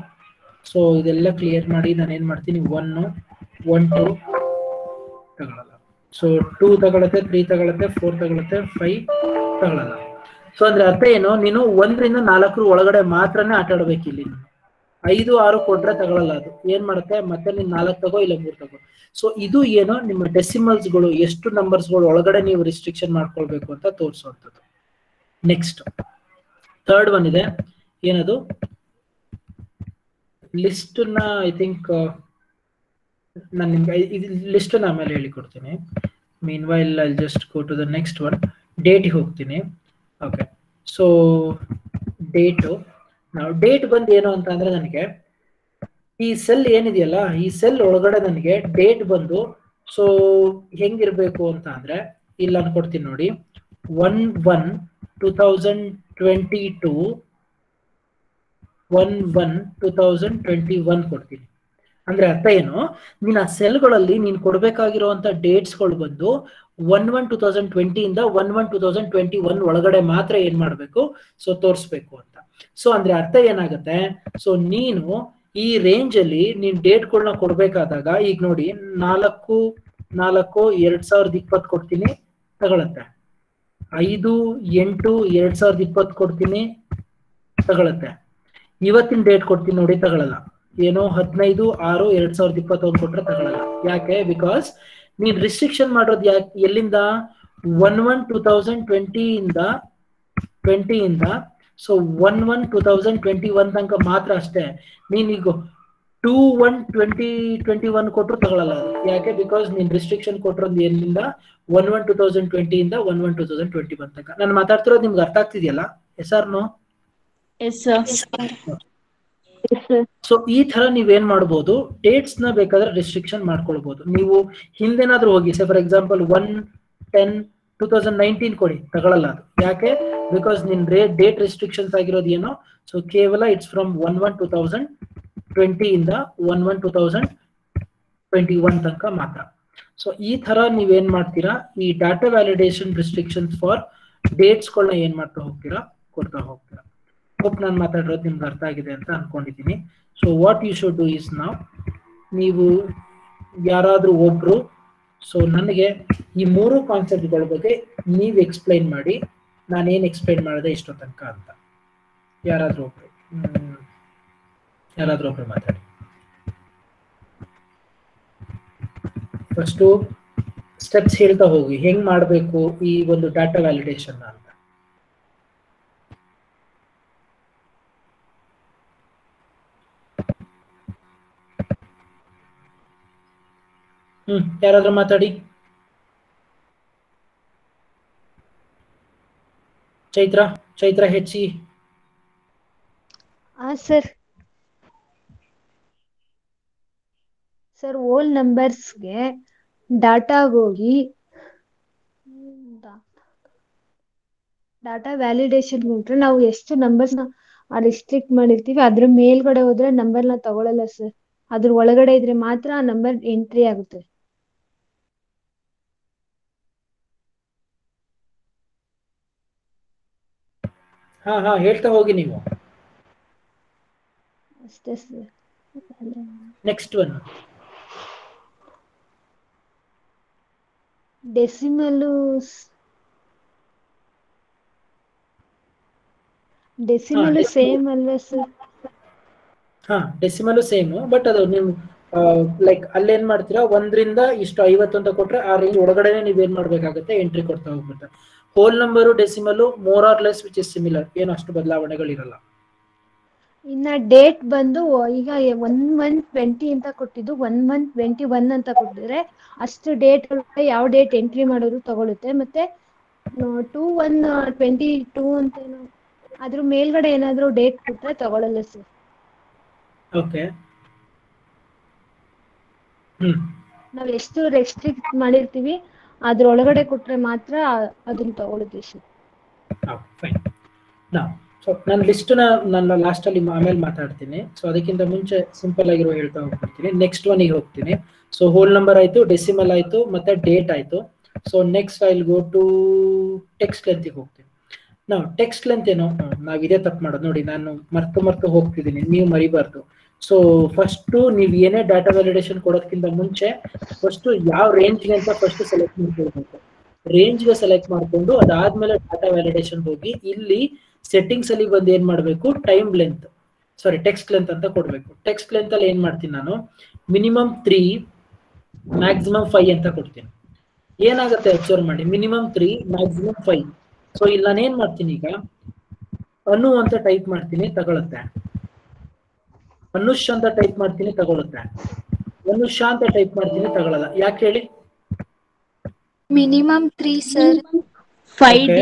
ಸೊ ಇದೆಲ್ಲ ಕ್ಲಿಯರ್ ಮಾಡಿ ನಾನು ಏನ್ ಮಾಡ್ತೀನಿ, 1, 2 ತಗೊಳ್ಳಲ್ಲ. ಸೊ 2 ತಗೊಳುತ್ತೆ, 3 ತಗೊಳುತ್ತೆ, 4 ತಗೊಳುತ್ತೆ, 5 ತಗೊಳ್ಳಲ್ಲ. ಸೊ ಅಂದ್ರೆ ಅರ್ಥ ಏನು, ನೀನು 1 ರಿಂದ 4 ಒಳಗಡೆ ಮಾತ್ರನೇ ಆಟ ಆಡ್ಬೇಕು. ಇಲ್ಲಿ 5, 6 ಕೊಟ್ರೆ ತಗೊಳ್ಳಲ್ಲ. ಅದು ಏನ್ ಮಾಡುತ್ತೆ, ಮತ್ತೆ ನೀನ್ 4 ತಗೋ, ಇಲ್ಲ 3 ತಗೋ. ಸೊ ಇದು ಏನು, ನಿಮ್ಮ ಡೆಸಿಮಲ್ಸ್ಗಳು ಎಷ್ಟು ನಂಬರ್ಸ್ಗಳು ಒಳಗಡೆ ನೀವು ರಿಸ್ಟ್ರಿಕ್ಷನ್ ಮಾಡ್ಕೊಳ್ಬೇಕು ಅಂತ ತೋರಿಸುವಂಥದ್ದು. ನೆಕ್ಸ್ಟ್ ಥರ್ಡ್ ಒನ್ ಇದೆ, ಏನದು, ಲಿಸ್ಟ್ ನ ಐ ಥಿಂಕ್ ನಾನು ನಿಮ್ಗೆ ಲಿಸ್ಟ್ ನ ಆಮೇಲೆ ಹೇಳಿಕೊಡ್ತೀನಿ. Mean while I just go to the next one, date ಹೋಗ್ತೀನಿ. ಓಕೆ, ಸೊ ಡೇಟು, ನಾವು ಡೇಟ್ ಬಂದು ಏನು ಅಂತ ಅಂದ್ರೆ, ನನಗೆ ಈ ಸೆಲ್ ಏನಿದೆಯಲ್ಲ, ಈ ಸೆಲ್ ಒಳಗಡೆ ನನಗೆ ಡೇಟ್ ಬಂದು ಸೊ ಹೆಂಗಿರ್ಬೇಕು ಅಂತ ಅಂದ್ರೆ, ಇಲ್ಲಿ ನಾನು ಕೊಡ್ತೀನಿ ನೋಡಿ, 1/1/2022 1/1/2021 ಕೊಡ್ತೀನಿ. ಅಂದ್ರೆ ಅರ್ಥ ಏನು, ನೀನ್ ಆ ಸೆಲ್ಗಳಲ್ಲಿ ನೀನ್ ಕೊಡ್ಬೇಕಾಗಿರುವಂತ ಡೇಟ್ಸ್ಗಳು ಬಂದು 1/1/2020 ಇಂದ 1/1/2021 ಒಳಗಡೆ ಮಾತ್ರ ಏನ್ ಮಾಡ್ಬೇಕು, ಸೊ ತೋರಿಸ್ಬೇಕು ಅಂತ. ಸೊ ಅಂದ್ರೆ ಅರ್ಥ ಏನಾಗುತ್ತೆ, ಸೊ ನೀನು ಈ ರೇಂಜ್ ಅಲ್ಲಿ ನೀನ್ ಡೇಟ್ಗಳನ್ನ ಕೊಡ್ಬೇಕಾದಾಗ, ಈಗ ನೋಡಿ 4/4/2020 ಕೊಡ್ತೀನಿ, ತಗೊಳತ್ತೆ. 5/8/2020 ಕೊಡ್ತೀನಿ, ತಗೊಳತ್ತೆ. ಇವತ್ತಿನ ಡೇಟ್ ಕೊಡ್ತೀನಿ ನೋಡಿ, ತಗೊಳಲ್ಲ. ಏನೋ 15/6/2021 ಕೊಟ್ರೆ ತಗೊಳಲ್ಲ. ಯಾಕೆ, ಬಿಕಾಸ್ ನೀನ್ ರಿಸ್ಟ್ರಿಕ್ಷನ್ ಮಾಡೋದು ಯಾಕೆ, ಎಲ್ಲಿಂದ, 1/1/2020 ಇಂದ ಸೊ 1/1/2021 ತನಕ ಮಾತ್ರ ಅಷ್ಟೇ. ನೀನೀಗ 2/1/2021 ಕೊಟ್ಟರು ತಗೊಳಲ್ಲ. ಯಾಕೆ, ಬಿಕಾಸ್ ನೀನ್ ರಿಸ್ಟ್ರಿಕ್ಷನ್ ಕೊಟ್ಟಿರೋದು ಎಲ್ಲಿಂದ, 1/1/2020 ಇಂದ 1/1/2021 ತನಕ. ನಾನು ಮಾತಾಡ್ತಿರೋದು ನಿಮ್ಗೆ ಅರ್ಥ ಆಗ್ತಿದೆಯಲ್ಲ? Yes or no? Yes sir. So ಈ ತರ ನೀವೇನ್ ಮಾಡ್ಬೋದು, ಡೇಟ್ಸ್ ನ ಬೇಕಾದ್ರೆ ರಿಸ್ಟ್ರಿಕ್ಷನ್ ಮಾಡ್ಕೊಳ್ಬಹುದು. ನೀವು ಹಿಂದೆನಾದ್ರೂ ಹೋಗಿ, ಫಾರ್ ಎಕ್ಸಾಂಪಲ್ 1/10/2019 ಕೊಡಿ, ತಗೊಳಲ್ಲ ಅದು. ಯಾಕೆ, ಬಿಕಾಸ್ ನಿನ್ ಡೇಟ್ ರಿಸ್ಟ್ರಿಕ್ಷನ್ಸ್ ಆಗಿರೋದು ಏನೋ, ಸೊ ಕೇವಲ ಇಟ್ಸ್ ಫ್ರಮ್ 1/1/2020 ಇಂದ 1/1/2021 ತನಕ ಮಾತ್ರ. ಸೊ ಈ ತರ ನೀವೇನ್ ಮಾಡ್ತೀರಾ, ಈ ಡಾಟಾ ವ್ಯಾಲಿಡೇಷನ್ ರಿಸ್ಟ್ರಿಕ್ಷನ್ಸ್ ಫಾರ್ ಡೇಟ್ಸ್ಗಳನ್ನ ಏನ್ ಮಾಡ್ತಾ ಹೋಗ್ತೀರಾ, ಕೊಡ್ತಾ ಹೋಗ್ತೀರಾ. ಹೋಪ್ ನಾನು ಮಾತಾಡಿರೋದು ನಿಮ್ಗೆ ಅರ್ಥ ಆಗಿದೆ ಅಂತ ಅನ್ಕೊಂಡಿದ್ದೀನಿ. So what you should do is, ನಾವು ನೀವು ಯಾರಾದ್ರೂ ಒಬ್ರು ಸೊ ನನಗೆ ಈ 3 ಕಾನ್ಸೆಪ್ಟ್ಗಳ ಬಗ್ಗೆ ನೀವು ಎಕ್ಸ್ಪ್ಲೈನ್ ಮಾಡಿ, ನಾನೇನು ಎಕ್ಸ್ಪ್ಲೈನ್ ಮಾಡಿದೆ ಇಷ್ಟೋ ತನಕ ಅಂತ. ಯಾರಾದ್ರೂ ಒಬ್ರು ಮಾತಾಡಿ. ಫಸ್ಟು ಸ್ಟೆಪ್ಸ್ ಹೇಳ್ತಾ ಹೋಗಿ, ಹೆಂಗ್ ಮಾಡಬೇಕು ಈ ಒಂದು ಡಾಟಾ ವ್ಯಾಲಿಡೇಷನ್ ಅಂತ. ಯಾರಾದ್ರೂ ಮಾತಾಡಿ. ಚೈತ್ರ ಹೆಚ್ಚಿ. ಸರ್ ಓಲ್ ನಂಬರ್ಸ್ಗೆ ಡಾಟಾಗ ಹೋಗಿ ಡಾಟಾ ವ್ಯಾಲಿಡೇಷನ್ ಹೋಗ್ರೆ ನಾವು ಎಷ್ಟು ನಂಬರ್ಸ್ ರಿಸ್ಟ್ರಿಕ್ಟ್ ಮಾಡಿರ್ತೀವಿ ಅದ್ರ ಮೇಲ್ಗಡೆ ಹೋದ್ರೆ ನಂಬರ್ನ ತಗೊಳಲ್ಲ ಸರ್. ಅದ್ರ ಒಳಗಡೆ ಇದ್ರೆ ಮಾತ್ರ ಆ ನಂಬರ್ ಎಂಟ್ರಿ ಆಗುತ್ತೆ. ಹಾ ಹೇಳ್ತಾ ಹೋಗಿ ನೀವು. ಅಷ್ಟೇ sir. Next one decimal same ಅಲ್ವಾ ಸರ್? ಡೆಸಿಮಲ್ ಸೇಮ್, ಬಟ್ ಅದು ನೀವು ಲೈಕ್ ಅಲ್ಲೇನ್ ಮಾಡ್ತೀರಾ, 1ರಿಂದ ಇಷ್ಟು 50 ಅಂತ ಕೊಟ್ರೆ ಆ ರೇಂಜ್ ಒಳಗಡೆನೆ ನೀವೇನ್ ಮಾಡ್ಬೇಕಾಗುತ್ತೆ, ಎಂಟ್ರಿ ಕೊಡ್ತಾ ಹೋಗ್ಬಿಡುತ್ತೆ. Whole number decimal more or less which is similar, ಏನು ಅಷ್ಟು ಬದಲಾವಣೆಗಳಿರಲ್ಲ. ಇನ್ನ ಡೇಟ್ ಬಂದು ಈಗ 1/1/20 ಅಂತ ಕೊಟ್ಟಿದ್ದು 1/1/21 ಅಂತ ಕೊಟ್ಟಿದ್ರೆ ಅಷ್ಟು ಡೇಟ್ ಯಾವ ಡೇಟ್ ಎಂಟ್ರಿ ಮಾಡೋದು ತಗೊಳುತ್ತೆ. ಮತ್ತೆ 2/1/22 ಅಂತ ಅದ್ರ ಮೇಲ್ಗಡೆ ಏನಾದ್ರು ಡೇಟ್ ಕೊಟ್ರೆ ತಗೊಳಲ್ಲ ಸರ್. ಓಕೆ, ನಾವ್ ಎಷ್ಟು ರೆಸ್ಟ್ರಿಕ್ಟ್ ಮಾಡಿರ್ತೀವಿ ಅದ್ರೊಳಗಡೆ ಕೊಟ್ರೆ ಮಾತ್ರ ಅದನ್ನ ತಗೊಳುತ್ತೆ ಸರ್. ಫೈನ್. ಸೊ ನಾನು ಲಿಸ್ಟ್ ನನ್ನ ಲಾಸ್ಟ್ ಅಲ್ಲಿ ಆಮೇಲೆ ಮಾತಾಡ್ತೀನಿ. ಸೊ ಅದಕ್ಕಿಂತ ಮುಂಚೆ ಸಿಂಪಲ್ ಆಗಿರೋ ಹೇಳ್ತಾ ಹೋಗ್ಬಿಡ್ತೀನಿ. ನೆಕ್ಸ್ಟ್ ಒನ್ಗೆ ಹೋಗ್ತೀನಿ. ಸೊ ಹೋಲ್ ನಂಬರ್ ಆಯ್ತು, ಡೆಸಿಮಲ್ ಆಯ್ತು, ಮತ್ತೆ ಡೇಟ್ ಆಯ್ತು. So next I will go to text ಲೆಂತ್ಗೆ ಹೋಗ್ತೀನಿ. ನಾವು ಟೆಕ್ಸ್ಟ್ ಲೆಂತ್ ಏನೋ ನಾವ್ ಇದೇ ತಪ್ಪು ಮಾಡೋದು ನೋಡಿ, ನಾನು ಮರ್ತು ಹೋಗ್ತಿದ್ದೀನಿ, ನೀವು ಮರಿಬಾರ್ದು. ಸೊ ಫಸ್ಟ್ ನೀವು ಏನೇ ಡಾಟಾ ವ್ಯಾಲಿಡೇಷನ್ ಕೊಡೋದಕ್ಕಿಂತ ಮುಂಚೆ ಫಸ್ಟ್ ಯಾವ ರೇಂಜ್ಗೆ ಅಂತ ಫಸ್ಟ್ ಸೆಲೆಕ್ಟ್ ಮಾಡ್ಕೊಳ್ಬೇಕು. ರೇಂಜ್ಗೆ ಸೆಲೆಕ್ಟ್ ಮಾಡ್ಕೊಂಡು ಅದಾದ್ಮೇಲೆ ಡಾಟಾ ವ್ಯಾಲಿಡೇಷನ್ ಹೋಗಿ ಇಲ್ಲಿ ಸೆಟ್ಟಿಂಗ್ಸ್ ಅಲ್ಲಿ ಬಂದು ಏನ್ ಮಾಡ್ಬೇಕು, ಟೆಕ್ಸ್ಟ್ ಲೆಂತ್ ಅಂತ ಕೊಡ್ಬೇಕು. ಟೆಕ್ಸ್ಟ್ ಲೆಂತ್ ಅಲ್ಲಿ ಏನ್ ಮಾಡ್ತೀನಿ ನಾನು, ಮಿನಿಮಮ್ 3 ಮ್ಯಾಕ್ಸಿಮಮ್ 5 ಅಂತ ಕೊಡ್ತೀನಿ. ಏನಾಗುತ್ತೆ ಅಬ್ಸರ್ವ್ ಮಾಡಿ, ಮಿನಿಮಮ್ 3 ಮ್ಯಾಕ್ಸಿಮಮ್ 5. ಸೊ ಇಲ್ಲಿ ನಾನು ಏನ್ ಮಾಡ್ತೀನಿ, ಈಗ ಅನು ಅಂತ ಟೈಪ್ ಮಾಡ್ತೀನಿ, ತಗೊಳುತ್ತೆ. ಅನುಷ್ ಅಂತ ಟೈಪ್ ಮಾಡ್ತೀನಿ, ತಗೊಳುತ್ತೆ. ಅನುಷ ಅಂತ ಟೈಪ್ ಮಾಡ್ತೀನಿ, ತಗೊಳಲ್ಲ. ಯಾಕೆ ಹೇಳಿ? Minimum 3 sir. 5D.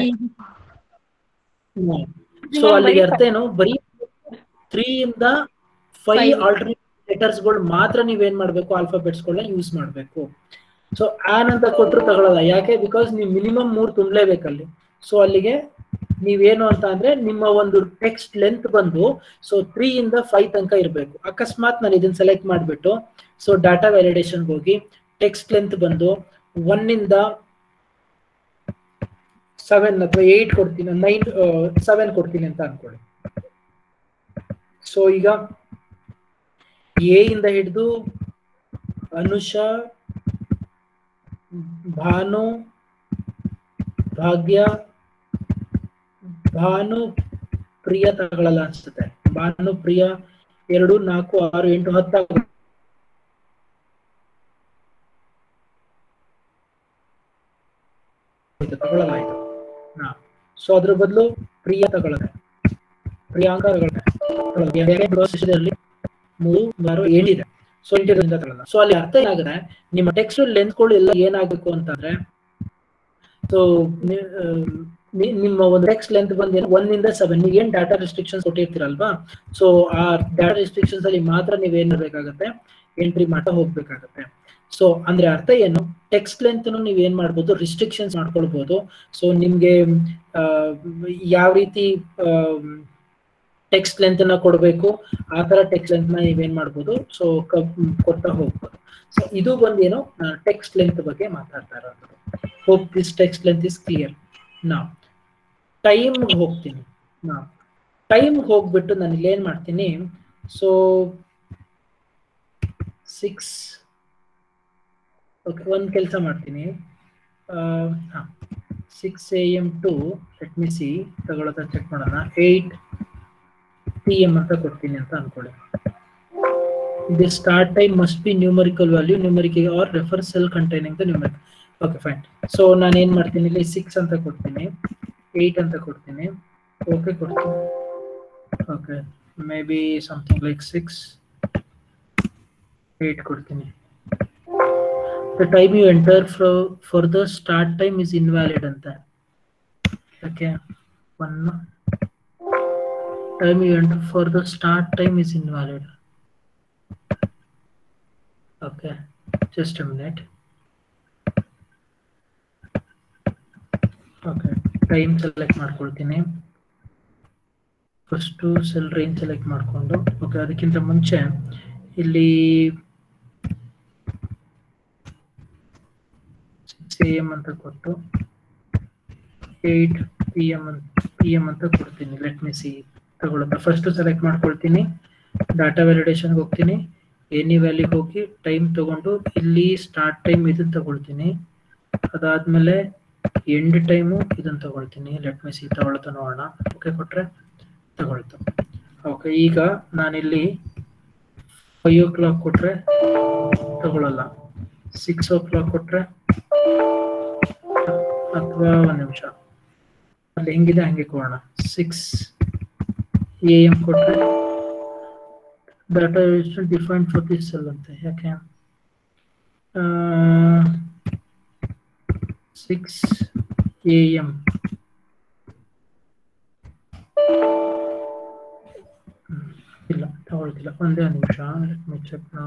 ಸೊ ಅಲ್ಲಿಗೆ ಅರ್ಥ ಏನು, ಬರೀ 3 ಇಂದ 5 ಆಲ್ಟರ್ನೇಟ್ ಲೆಟರ್ಸ್ ಗಳು ಮಾತ್ರ ನೀವೇನ್ ಮಾಡ್ಬೇಕು, ಆಲ್ಫಾಬೆಟ್ಸ್ ಗಳನ್ನ ಯೂಸ್ ಮಾಡ್ಬೇಕು. ಸೊ ಆನ್ ಅಂತ ಕೊಟ್ಟರು ತಗೊಳಲ್ಲ. ಯಾಕೆ? ಬಿಕಾಸ್ ನೀವು ಮಿನಿಮಮ್ 3 ತುಂಬಲೇಬೇಕಲ್ಲಿ. ಸೊ ಅಲ್ಲಿಗೆ ನೀವೇನು ಅಂತ ಅಂದ್ರೆ ನಿಮ್ಮ ಒಂದು ಟೆಕ್ಸ್ಟ್ ಲೆಂತ್ ಬಂದು ಸೊ 3 ಇಂದ 5 ತನಕ ಇರಬೇಕು. ಅಕಸ್ಮಾತ್ ನಾನು ಇದನ್ನ ಸೆಲೆಕ್ಟ್ ಮಾಡಿಬಿಟ್ಟು ಸೊ ಡಾಟಾ ವ್ಯಾಲಿಡೇಷನ್ಗೆ ಹೋಗಿ ಟೆಕ್ಸ್ಟ್ ಲೆಂತ್ ಬಂದು 1 ಇಂದ 7 ಅಥವಾ 8 ಕೊಡ್ತೀನಿ, 7 ಕೊಡ್ತೀನಿ ಅಂತ ಅನ್ಕೊಳ್ಳಿ. ಸೊ ಈಗ ಎ ಇಂದ ಹಿಡಿದು ಅನುಷಾ, ಭಾನು, ಭಾಗ್ಯ, ಭಾನು ಪ್ರಿಯ ತಗೊಳ್ಳಲ್ಲ ಅನ್ಸುತ್ತೆ. ಭಾನು ಪ್ರಿಯ 2, 4, 6, 8, 10 ತಗೊಳ್ಳಲ್ಲ. ಆಯ್ತು. ಸೊ ಅದ್ರ ಬದಲು ಪ್ರಿಯ ತಗೊಳ್ಳದೆ, ಪ್ರಿಯಾಂಕಾ ತಗೊಳ್ಳದೆ. 3, 6, 7 ಇದೆ. ಸೊ 8 ತಗೊಳ್ಳಲ್ಲ. ಸೊ ಅಲ್ಲಿ ಅರ್ಥ ಏನಾಗುತ್ತೆ, ನಿಮ್ಮ ಟೆಕ್ಸ್ಟ್ ಲೆಂತ್ಗಳು ಎಲ್ಲ ಏನಾಗಬೇಕು ಅಂತಂದ್ರೆ, ಸೊ ನಿಮ್ಮ ಒಂದು ಟೆಕ್ಸ್ಟ್ ಲೆಂತ್ ಬಂದು 1 ಇಂದ 7 ನೀವು ಏನ್ ಡಾಟಾ ರೆಸ್ಟ್ರಿಕ್ಷನ್ಸ್ ಕೊಟ್ಟಿರ್ತೀರಲ್ವಾ, ಸೊ ಆ ಡಾಟಾ ರೆಸ್ಟ್ರಿಕ್ಷನ್ಸ್ ಅಲ್ಲಿ ಮಾತ್ರ ನೀವೇನ್ ಬೇಕಾಗುತ್ತೆ, ಎಂಟ್ರಿ ಮಾಡ್ತಾ ಹೋಗ್ಬೇಕಾಗತ್ತೆ. ಸೊ ಅಂದ್ರೆ ಅರ್ಥ ಏನು, ಟೆಕ್ಸ್ಟ್ ಲೆಂತ್ ನೀವ್ ಏನ್ ಮಾಡ್ಬೋದು, ರಿಸ್ಟ್ರಿಕ್ಷನ್ಸ್ ಮಾಡ್ಕೊಳ್ಬಹುದು. ಸೊ ನಿಮ್ಗೆ ಯಾವ ರೀತಿ ಟೆಕ್ಸ್ಟ್ ಲೆಂತ್ ನ ಕೊಡಬೇಕು ಆ ತರ ಟೆಕ್ಸ್ಟ್ ಲೆಂತ್ ನ ನೀವೇನ್ ಮಾಡ್ಬೋದು, ಸೊ ಕೊಡ್ತಾ ಹೋಗ್ಬೋದು. ಸೊ ಇದು ಬಂದೇನು ಟೆಕ್ಸ್ಟ್ ಲೆಂತ್ ಬಗ್ಗೆ ಮಾತಾಡ್ತಾ ಇರೋದು. Hope this text length is clear. ನಾವು ಟೈಮ್ ಹೋಗ್ತೀನಿ. ಟೈಮ್ ಹೋಗ್ಬಿಟ್ಟು ನಾನು ಇಲ್ಲಿ ಏನ್ ಮಾಡ್ತೀನಿ, ಸೊ 6 ಓಕೆ, ಒಂದು ಕೆಲಸ ಮಾಡ್ತೀನಿ. 6 AM to let me see ತಗೊಳ್ಳೋದ ಚೆಕ್ ಮಾಡೋಣ, 8 PM ಅಂತ ಕೊಡ್ತೀನಿ ಅಂತ ಅನ್ಕೊಳ್ಳಿ. The start time must be numerical value, numerical or refer cell containing the numerical. Okay fine. So ನಾನು ಏನ್ ಮಾಡ್ತೀನಿ, ಇಲ್ಲಿ 6 ಅಂತ ಕೊಡ್ತೀನಿ, 8 ಅಂತ ಕೊಡ್ತೀನಿ, ಓಕೆ ಕೊಡ್ತೀನಿ. Okay, may be something like 6, 8 ಕೊಡ್ತೀನಿ. The time you enter for the start time is invalid ಅಂತ. Okay, one time you enter for the start time is invalid. Okay, just a minute. Okay, time select ಮಾಡ್ಕೊಳ್ತೀನಿ. ಫಸ್ಟ್ ಸೆಲ್ ರೇಂಜ್ ಸೆಲೆಕ್ಟ್ ಮಾಡ್ಕೊಂಡು, ಓಕೆ ಅದಕ್ಕಿಂತ ಮುಂಚೆ ಇಲ್ಲಿ 6 AM ಅಂತ ಕೊಟ್ಟು 8 PM ಅಂತ ಕೊಡ್ತೀನಿ. ಲೆಟ್ ಮಿ ಸಿ ತಗೊಳುತ್ತಾ. ಫಸ್ಟ್ ಸೆಲೆಕ್ಟ್ ಮಾಡ್ಕೊಳ್ತೀನಿ, ಡಾಟಾ ವ್ಯಾಲಿಡೇಷನ್ಗೆ ಹೋಗ್ತೀನಿ, ಎನಿ ವ್ಯಾಲ್ಯೂಗೆ ಹೋಗಿ ಟೈಮ್ ತಗೊಂಡು ಇಲ್ಲಿ ಸ್ಟಾರ್ಟ್ ಟೈಮ್ ಇದನ್ನ ತಗೊಳ್ತೀನಿ. ಅದಾದ್ಮೇಲೆ ಎಂಡ್ ಟೈಮು ಇದನ್ನ ತಗೊಳ್ತೀನಿ. ಲೆಟ್ ಮಿ ಸಿ ತಗೊಳ್ತಾ ನೋಡೋಣ. ಓಕೆ ಕೊಟ್ರೆ ತಗೊಳ್ತು. ಓಕೆ, ಈಗ ನಾನಿಲ್ಲಿ 5 o'clock ಕೊಟ್ರೆ ತಗೊಳ್ಳಲ್ಲ, 6 o'clock ಕೊಟ್ರೆ ಅಥವಾ ಒಂದು ನಿಮಿಷ ಅಲ್ಲಿ ಹೆಂಗಿದೆ ಹಂಗೆ ಕೊಡೋಣ. 6 AM ಕೊಟ್ರೆ data define for this cell ಅಂತ. ಯಾಕೆ 6 AM ಇಲ್ಲ ತಗೊಳ್ತಿಲ್ಲ. ಒಂದೇ ನಿಮಿಷ, ಚೆಕ್ ನಾ.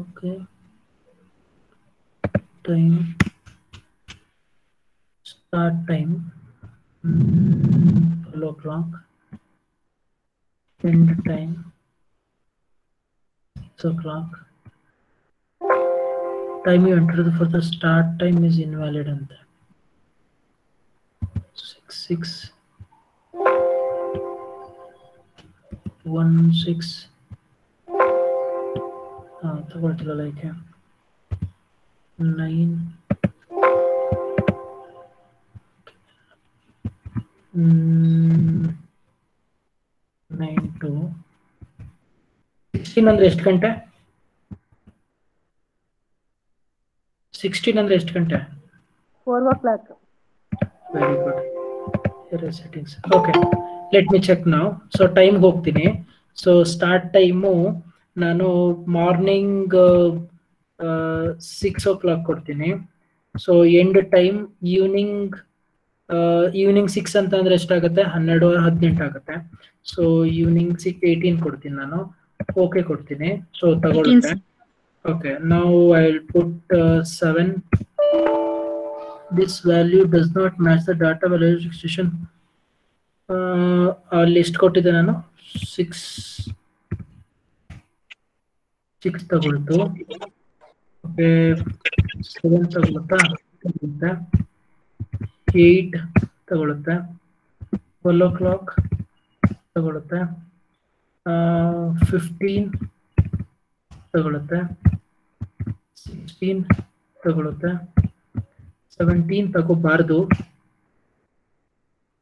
Okay, time start time 12 o'clock, end time 6 o'clock. Time you entered for the start time is invalid and 6:16 ತಗೊಳ್ತಿಲ್ಲ. ಲೈಕ್ 9 to 16 ಅಂದ್ರೆ ಎಷ್ಟು ಗಂಟೆ? 16 ಅಂದ್ರೆ ಎಷ್ಟು ಗಂಟೆ? 4 o'clock. Very good. here are settings. Okay, let me check now. So time ಹೋಗ್ತೀನಿ. ಸೊ ಸ್ಟಾರ್ಟ್ ಟೈಮು ನಾನು ಮಾರ್ನಿಂಗ್ 6 o'clock ಕೊಡ್ತೀನಿ. ಸೊ ಎಂಡ್ ಟೈಮ್ ಈವ್ನಿಂಗ್ 6 ಅಂತ ಅಂದ್ರೆ ಎಷ್ಟಾಗುತ್ತೆ? 12 or 18 ಆಗುತ್ತೆ. ಸೊ ಈವ್ನಿಂಗ್ 18 ಕೊಡ್ತೀನಿ ನಾನು. ಓಕೆ ಕೊಡ್ತೀನಿ. ಸೊ ತಗೊಳುತ್ತೆ. ಓಕೆ, ನಾವು I will put 7. This value does not match the data valuation. ಅಲ್ಲಿ ಎಷ್ಟು ಕೊಟ್ಟಿದ್ದೆ ನಾನು? 6 ತಗೊಳ್ತು. ಓಕೆ, 7 ತಗೊಳುತ್ತಾ? 8 ತಗೊಳುತ್ತೆ. 12 o'clock ತಗೊಳುತ್ತೆ. 15 ತಗೊಳುತ್ತೆ. 16 ತಗೊಳುತ್ತೆ. 17 ತಗೋಬಾರ್ದು,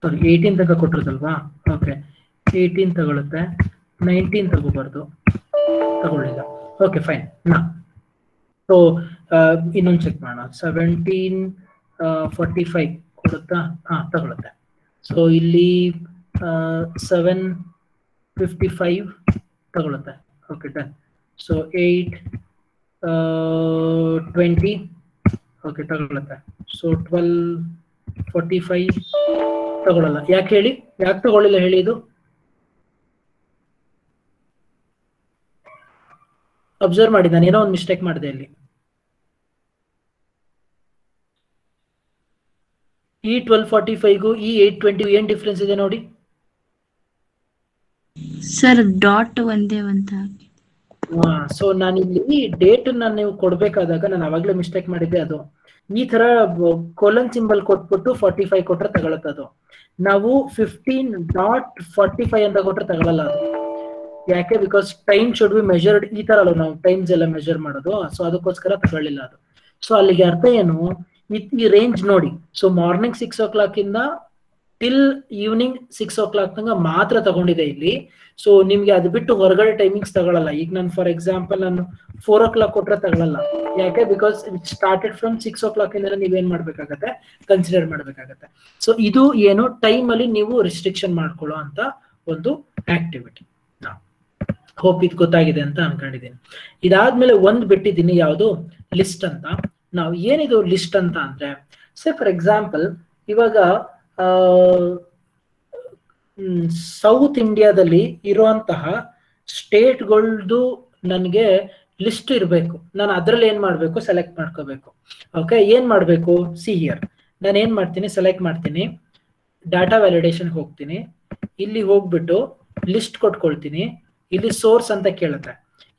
ಸಾರಿ 18 ತನಕ ಕೊಟ್ಟಿರೋದಲ್ವಾ? ಓಕೆ, 18 ತಗೊಳುತ್ತೆ. 19 ತಗೋಬಾರ್ದು, ತಗೊಳ್ಳಿಲ್ಲ. Okay fine. ಸೊ ಇನ್ನೊಂದು ಚೆಕ್ ಮಾಡೋಣ. 17:45 ಕೊಡುತ್ತಾ? ತಗೊಳುತ್ತೆ. ಸೊ ಇಲ್ಲಿ 7:55 ತಗೊಳುತ್ತೆ. Okay done. ಸೊ 8:20 ಓಕೆ ತಗೊಳುತ್ತೆ. ಸೊ 12:45 ತಗೊಳ್ಳಲ್ಲ. ಯಾಕೆ ಹೇಳಿ? ಯಾಕೆ ತಗೊಳ್ಳಿಲ್ಲ ಹೇಳಿ? ಇದು ಅಬ್ಸರ್ವ್ ಮಾಡಿ, ನಾನು ಏನೋ ಒಂದು ಮಿಸ್ಟೇಕ್ ಮಾಡಿದೆ ಇಲ್ಲಿ. ಈ 12:45ಗೂ ಈ 8:20 ಏನ್ ಡಿಫ್ರೆನ್ಸ್ ಇದೆ ನೋಡಿ ಸರ್. ಡಾಟ್ ಒಂದೇ ಅಂತ. ಸೊ ನಾನು ಇಲ್ಲಿ ಡೇಟ್ ನಾನು ನೀವು ಕೊಡ್ಬೇಕಾದಾಗ ನಾನು ಅವಾಗ್ಲೇ ಮಿಸ್ಟೇಕ್ ಮಾಡಿದ್ದೆ. ಅದು ಈ ತರ ಕೊಲನ್ ಸಿಂಬಲ್ ಕೊಟ್ಬಿಟ್ಟು 45 ಕೊಟ್ರೆ ತಗೊಳತ್ತೆ. ಅದು ನಾವು 15.45 ಅಂತ ಕೊಟ್ರೆ ತಗೊಳಲ್ಲ ಅದು. ಯಾಕೆ? Because time should be measured. ಈ ತರ ಅಲ್ಲ ನಾವು ಟೈಮ್ಸ್ ಎಲ್ಲ ಮೆಜರ್ ಮಾಡೋದು. ಸೊ ಅದಕ್ಕೋಸ್ಕರ ತಗೊಳ್ಳಿಲ್ಲ ಅದು. ಸೊ ಅಲ್ಲಿಗೆ ಅರ್ಥ ಏನು? ಈ ರೇಂಜ್ ನೋಡಿ. ಸೊ ಮಾರ್ನಿಂಗ್ 6 o'clock ಇಂದ ಟಿಲ್ ಈವ್ನಿಂಗ್ 6 o'clock ತನಕ ಮಾತ್ರ ತಗೊಂಡಿದೆ ಇಲ್ಲಿ. ಸೊ ನಿಮ್ಗೆ ಅದು ಬಿಟ್ಟು ಹೊರಗಡೆ ಟೈಮಿಂಗ್ಸ್ ತಗೊಳ್ಳಲ್ಲ. ಈಗ ನಾನು ಫಾರ್ ಎಕ್ಸಾಂಪಲ್ ನಾನು 4 o'clock ಕೊಟ್ರೆ ತಗೊಳ್ಳಲ್ಲ. ಯಾಕೆ? Because it started from 6 o'clock ಇಂದ ನೀವೇನ್ ಮಾಡ್ಬೇಕಾಗತ್ತೆ? ಕನ್ಸಿಡರ್ ಮಾಡ್ಬೇಕಾಗತ್ತೆ. ಸೊ ಇದು ಏನು ಟೈಮ್ ಅಲ್ಲಿ ನೀವು ರಿಸ್ಟ್ರಿಕ್ಷನ್ ಮಾಡ್ಕೊಳ್ಳೋ ಅಂತ ಒಂದು ಆಕ್ಟಿವಿಟಿ. ಹೋಪ್ ಇದು ಗೊತ್ತಾಗಿದೆ ಅಂತ ಅನ್ಕೊಂಡಿದ್ದೀನಿ. ಇದಾದ್ಮೇಲೆ ಒಂದು ಬಿಟ್ಟಿದ್ದೀನಿ, ಯಾವುದು? ಲಿಸ್ಟ್ ಅಂತ. ನಾವು ಏನಿದು ಲಿಸ್ಟ್ ಅಂತ ಅಂದ್ರೆ, ಫಾರ್ ಎಕ್ಸಾಂಪಲ್ ಇವಾಗ ಸೌತ್ ಇಂಡಿಯಾದಲ್ಲಿ ಇರುವಂತಹ ಸ್ಟೇಟ್ಗಳದ್ದು ನನಗೆ ಲಿಸ್ಟ್ ಇರಬೇಕು. ನಾನು ಅದ್ರಲ್ಲಿ ಏನ್ ಮಾಡ್ಬೇಕು? ಸೆಲೆಕ್ಟ್ ಮಾಡ್ಕೋಬೇಕು. ಓಕೆ, ಏನ್ ಮಾಡ್ಬೇಕು? See here. ನಾನು ಏನ್ ಮಾಡ್ತೀನಿ? ಸೆಲೆಕ್ಟ್ ಮಾಡ್ತೀನಿ, ಡಾಟಾ ವ್ಯಾಲಿಡೇಷನ್ ಹೋಗ್ತೀನಿ. ಇಲ್ಲಿ ಹೋಗ್ಬಿಟ್ಟು ಲಿಸ್ಟ್ ಕೊಟ್ಕೊಳ್ತೀನಿ, ಇಲ್ಲಿ ಸೋರ್ಸ್ ಅಂತ ಕೇಳುತ್ತೆ.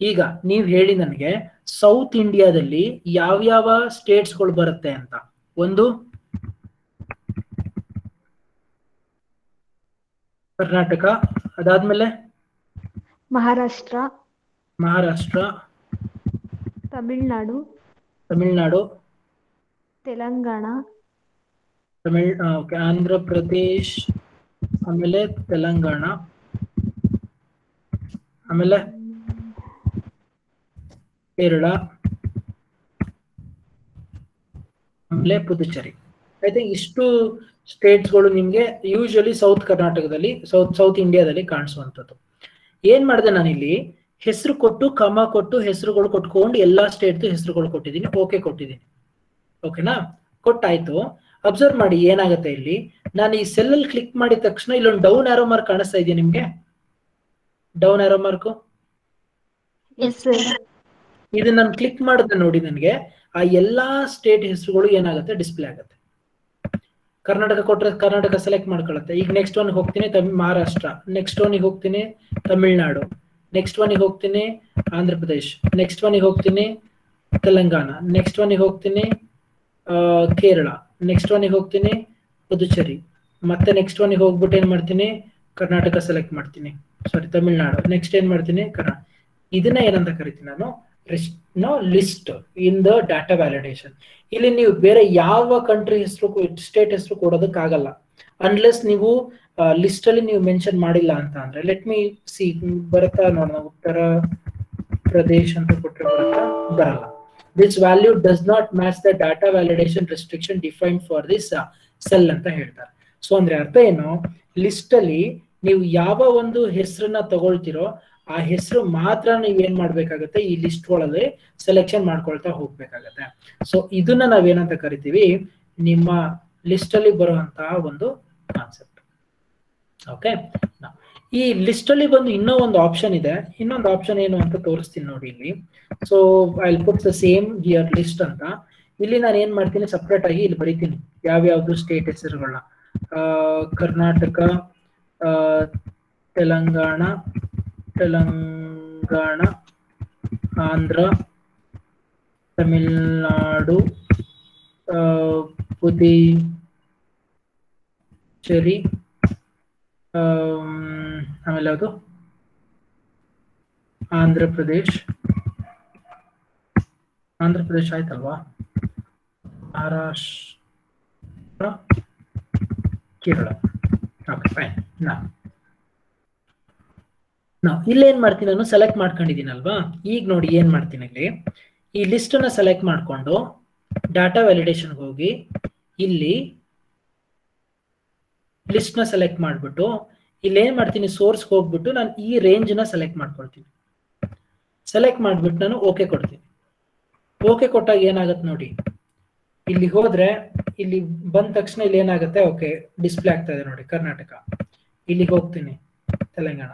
ಈಗ ನೀವ್ ಹೇಳಿ ನನಗೆ ಸೌತ್ ಇಂಡಿಯಾದಲ್ಲಿ ಯಾವ್ಯಾವ ಸ್ಟೇಟ್ಸ್ಗಳು ಬರುತ್ತೆ ಅಂತ. ಒಂದು ಕರ್ನಾಟಕ, ಅದಾದ್ಮೇಲೆ ಮಹಾರಾಷ್ಟ್ರ, ತಮಿಳ್ನಾಡು, ತೆಲಂಗಾಣ, ಆಂಧ್ರ ಪ್ರದೇಶ್, ಆಮೇಲೆ ತೆಲಂಗಾಣ, ಆಮೇಲೆ ಕೇರಳ, ಆಮೇಲೆ ಪುದುಚೇರಿ. ಐ ಥಿಂಕ್ ಇಷ್ಟು ಸ್ಟೇಟ್ಸ್ಗಳು ನಿಮ್ಗೆ ಯೂಶಲಿ ಸೌತ್ ಕರ್ನಾಟಕದಲ್ಲಿ ಸೌತ್ ಇಂಡಿಯಾದಲ್ಲಿ ಕಾಣಿಸುವಂಥದ್ದು. ಏನ್ ಮಾಡಿದೆ ನಾನಿಲ್ಲಿ ಹೆಸರು ಕೊಟ್ಟು ಕಮ ಕೊಟ್ಟು ಹೆಸರುಗಳು ಕೊಟ್ಕೊಂಡು ಎಲ್ಲಾ ಸ್ಟೇಟ್ ಹೆಸರುಗಳು ಕೊಟ್ಟಿದ್ದೀನಿ, ಓಕೆ ಕೊಟ್ಟಿದ್ದೀನಿ. ಓಕೆನಾ, ಕೊಟ್ಟಾಯ್ತು. ಅಬ್ಸರ್ವ್ ಮಾಡಿ ಏನಾಗುತ್ತೆ ಇಲ್ಲಿ, ನಾನು ಈ ಸೆಲ್ ಅಲ್ಲಿ ಕ್ಲಿಕ್ ಮಾಡಿದ ತಕ್ಷಣ ಇಲ್ಲೊಂದು ಡೌನ್ ಆರೋ ಮಾರ್ಕ್ ಕಾಣಿಸ್ತಾ ಇದೆಯಾ ನಿಮ್ಗೆ? ಡೌನ್ ಆರೋ ಮಾರ್ಕ್ ಇದು ನಾನು ಕ್ಲಿಕ್ ಮಾಡಿದ್ರೆ ನೋಡಿ ನನಗೆ ಆ ಎಲ್ಲಾ ಸ್ಟೇಟ್ ಹೆಸರುಗಳು ಏನಾಗುತ್ತೆ ಡಿಸ್ಪ್ಲೇ ಆಗುತ್ತೆ. ಕರ್ನಾಟಕ ಕೊಟ್ಟರೆ ಕರ್ನಾಟಕ ಸೆಲೆಕ್ಟ್ ಮಾಡ್ಕೊಳ್ಳುತ್ತೆ. ಈಗ ನೆಕ್ಸ್ಟ್ ಒನ್ ಹೋಗ್ತೀನಿ ಮಹಾರಾಷ್ಟ್ರ, ನೆಕ್ಸ್ಟ್ ಒನ್ಗೆ ಹೋಗ್ತೀನಿ ತಮಿಳ್ನಾಡು, ನೆಕ್ಸ್ಟ್ ಒನ್ಗೆ ಹೋಗ್ತೀನಿ ಆಂಧ್ರ ಪ್ರದೇಶ್, ನೆಕ್ಸ್ಟ್ ಒನ್ಗೆ ಹೋಗ್ತೀನಿ ತೆಲಂಗಾಣ, ನೆಕ್ಸ್ಟ್ ಒನ್ಗೆ ಹೋಗ್ತೀನಿ ಕೇರಳ, ನೆಕ್ಸ್ಟ್ ಒನ್ಗೆ ಹೋಗ್ತೀನಿ ಪುದುಚೇರಿ, ಮತ್ತೆ ನೆಕ್ಸ್ಟ್ ಒನ್ಗೆ ಹೋಗ್ಬಿಟ್ಟು ಏನ್ ಮಾಡ್ತೀನಿ ಕರ್ನಾಟಕ ಸೆಲೆಕ್ಟ್ ಮಾಡ್ತೀನಿ, ಸಾರಿ ತಮಿಳ್ನಾಡು, ನೆಕ್ಸ್ಟ್ ಏನ್ ಮಾಡ್ತೀನಿ ಕರ್ನಾಟಕ. ಇದನ್ನ ಏನಂತ ಕರಿತೀನಿ ನಾನು list in the data validation. ಇಲ್ಲಿ ನೀವು ಬೇರೆ ಯಾವ ಕಂಟ್ರಿ ಹೆಸರು ಸ್ಟೇಟ್ ಹೆಸರು ಕೊಡೋದಕ್ಕಾಗಲ್ಲ ಅನ್ಲೆಸ್ ನೀವು ಲಿಸ್ಟ್ ಅಲ್ಲಿ ನೀವು ಮೆನ್ಷನ್ ಮಾಡಿಲ್ಲ ಅಂತ ಅಂದ್ರೆ. ಲೆಟ್ ಮಿ ಸಿ ಬರುತ್ತಾ ನೋಡೋಣ, ಉತ್ತರ ಪ್ರದೇಶ್ ಅಂತ ಕೊಟ್ಟರೆ ಬರುತ್ತಾ? ಬರಲ್ಲ. This value does not match the data validation restriction defined for this cell ಅಂತ ಹೇಳ್ತಾರೆ. ಸೊ ಅಂದ್ರೆ ಅರ್ಥ ಏನು, ಲಿಸ್ಟ್ ಅಲ್ಲಿ ನೀವು ಯಾವ ಒಂದು ಹೆಸರನ್ನ ತಗೊಳ್ತಿರೋ ಆ ಹೆಸರು ಮಾತ್ರ ನೀವ್ ಏನ್ ಮಾಡ್ಬೇಕಾಗತ್ತೆ, ಈ ಲಿಸ್ಟ್ ಒಳಗೆ ಸೆಲೆಕ್ಷನ್ ಮಾಡ್ಕೊಳ್ತಾ ಹೋಗ್ಬೇಕಾಗತ್ತೆ. ಸೊ ಇದನ್ನ ನಾವೇನಂತ ಕರಿತೀವಿ, ನಿಮ್ಮ ಲಿಸ್ಟ್ ಅಲ್ಲಿ ಬರುವಂತಹ ಒಂದು ಕಾನ್ಸೆಪ್ಟ್. ಓಕೆ, ಈ ಲಿಸ್ಟ್ ಅಲ್ಲಿ ಬಂದು ಇನ್ನೂ ಒಂದು ಆಪ್ಷನ್ ಇದೆ. ಇನ್ನೊಂದು ಆಪ್ಷನ್ ಏನು ಅಂತ ತೋರಿಸ್ತೀನಿ ನೋಡಿ ಇಲ್ಲಿ. So I will put the same here list ಅಂತ. ಇಲ್ಲಿ ನಾನು ಏನ್ ಮಾಡ್ತೀನಿ, ಸಪ್ರೇಟ್ ಆಗಿ ಇಲ್ಲಿ ಬರೀತೀನಿ ಯಾವ್ಯಾವ್ದು ಸ್ಟೇಟ್ ಹೆಸರುಗಳನ್ನ. ಕರ್ನಾಟಕ, ತೆಲಂಗಾಣ, ಆಂಧ್ರ, ತಮಿಳ್ನಾಡು, ಪುದುಚೇರಿ, ಆಮೇಲೆ ಅದು ಆಂಧ್ರ ಪ್ರದೇಶ್ ಆಯ್ತಲ್ವಾ, ಮಹಾರಾಷ್ಟ್ರ, ಕೇರಳ. Okay fine. ಇಲ್ಲೇನ್ ಮಾಡ್ತೀನಿ ನಾನು, ಸೆಲೆಕ್ಟ್ ಮಾಡ್ಕೊಂಡಿದ್ದೀನಲ್ವಾ. ಈಗ ನೋಡಿ ಏನ್ ಮಾಡ್ತೀನಿ, ಇಲ್ಲಿ ಈ ಲಿಸ್ಟ್ ಅನ್ನ ಸೆಲೆಕ್ಟ್ ಮಾಡ್ಕೊಂಡು ಡಾಟಾ ವ್ಯಾಲಿಡೇಷನ್ಗೆ ಹೋಗಿ ಇಲ್ಲಿ ಲಿಸ್ಟ್ ನ ಸೆಲೆಕ್ಟ್ ಮಾಡ್ಬಿಟ್ಟು ಇಲ್ಲಿ ಏನ್ ಮಾಡ್ತೀನಿ, ಸೋರ್ಸ್ ಹೋಗ್ಬಿಟ್ಟು ನಾನು ಈ ರೇಂಜ್ ನ ಸೆಲೆಕ್ಟ್ ಮಾಡ್ಕೊಳ್ತೀನಿ. ಸೆಲೆಕ್ಟ್ ಮಾಡ್ಬಿಟ್ಟು ನಾನು ಓಕೆ ಕೊಡ್ತೀನಿ. ಓಕೆ ಕೊಟ್ಟಾಗ ಏನಾಗುತ್ತೆ ನೋಡಿ, ಇಲ್ಲಿ ಹೋದ್ರೆ ಇಲ್ಲಿ ಬಂದ ತಕ್ಷಣ ಇಲ್ಲಿ ಏನಾಗುತ್ತೆ, ಓಕೆ ಡಿಸ್ಪ್ಲೇ ಆಗ್ತಾ ಇದೆ ನೋಡಿ ಕರ್ನಾಟಕ. ಇಲ್ಲಿಗೆ ಹೋಗ್ತೀನಿ ತೆಲಂಗಾಣ.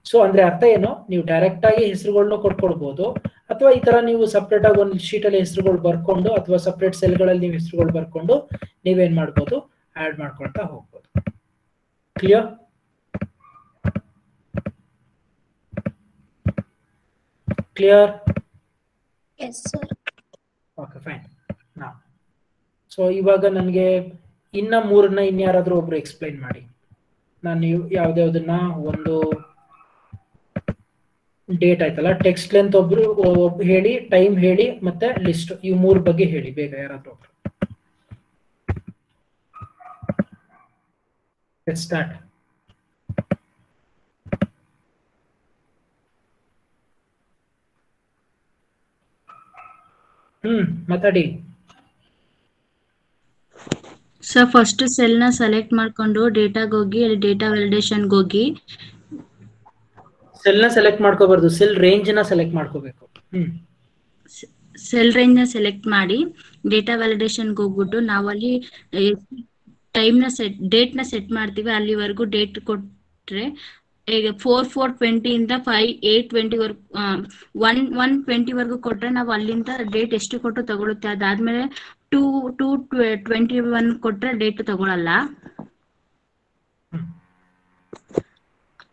ಸೊ ಅಂದ್ರೆ ಅರ್ಥ ಏನು, ನೀವು ಡೈರೆಕ್ಟ್ ಆಗಿ ಹೆಸರುಗಳನ್ನ ಕೊಟ್ಕೊಳ್ಬಹುದು, ಅಥವಾ ಈ ತರ ನೀವು ಸಪ್ರೇಟ್ ಆಗಿ ಒಂದು ಶೀಟ್ ಅಲ್ಲಿ ಹೆಸರುಗಳು ಬರ್ಕೊಂಡು ಅಥವಾ ಸಪ್ರೇಟ್ ಸೆಲ್ ಗಳಲ್ಲಿ ನೀವು ಹೆಸರುಗಳು ಬರ್ಕೊಂಡು ನೀವೇನ್ ಮಾಡ್ಬೋದು, ಆಡ್ ಮಾಡ್ಕೊಳ್ತಾ ಹೋಗ್ಬೋದು. Clear? Clear? Yes, sir. Okay fine. So ಇವಾಗ ನನಗೆ ಇನ್ನ ಮೂರನ್ನ ಇನ್ಯಾರಾದ್ರೂ ಒಬ್ರು ಎಕ್ಸ್ಪ್ಲೈನ್ ಮಾಡಿ. ನಾನು ಯಾವ್ದಾವ್ದನ್ನ, ಒಂದು ಡೇಟ್ ಆಯ್ತಲ್ಲ, ಟೆಕ್ಸ್ಟ್ ಲೆಂತ್ ಒಬ್ರು ಹೇಳಿ, ಟೈಮ್ ಹೇಳಿ, ಮತ್ತೆ ಲಿಸ್ಟ್, ಈ ಮೂರ್ ಬಗ್ಗೆ ಹೇಳಿ ಬೇಗ ಯಾರಾದ್ರೂ ಒಬ್ರು. Let's start. ಮಾತಾಡಿ. ಸರ್ ಫಸ್ಟ್ ಸೆಲ್ ನ ಸೆಲೆಕ್ಟ್ ಮಾಡ್ಕೊಂಡು ಡೇಟಾಗೆ ಹೋಗಿ ಅಲ್ಲಿ ಡೇಟಾ ವ್ಯಾಲಿಡೇಷನ್ಗೆ ಹೋಗಿ. ಸೆಲ್ ನ ಸೆಲೆಕ್ಟ್ ಮಾಡ್ಕೋಬಾರ್ದು, ಸೆಲ್ ರೇಂಜ್ ನ ಸೆಲೆಕ್ಟ್ ಮಾಡ್ಕೋಬೇಕು. ಸೆಲ್ ರೇಂಜ್ ನ ಸೆಲೆಕ್ಟ್ ಮಾಡಿ ಡೇಟಾ ವ್ಯಾಲಿಡೇಷನ್ಗೆ ಹೋಗ್ಬಿಟ್ಟು ನಾವಲ್ಲಿ ಟೈಮ್ ನ ಡೇಟ್ ನ ಸೆಟ್ ಮಾಡ್ತೀವಿ. ಅಲ್ಲಿವರೆಗೂ ಡೇಟ್ ಕೊಟ್ರೆ ಈಗ 4/4/20 ಇಂದ 5/8/20 ವರ್ಗು 1/1/20 ವರ್ಗು ಕೊಟ್ರೆ ನಾವು ಅಲ್ಲಿಂದ ಡೇಟ್ ಎಷ್ಟು ಕೊಟ್ಟು ತಗೊಳುತ್ತೆ. ಅದಾದ್ಮೇಲೆ 2/2/21 ಕೊಟ್ರೆ ಡೇಟ್ ತಗೊಳಲ್ಲ.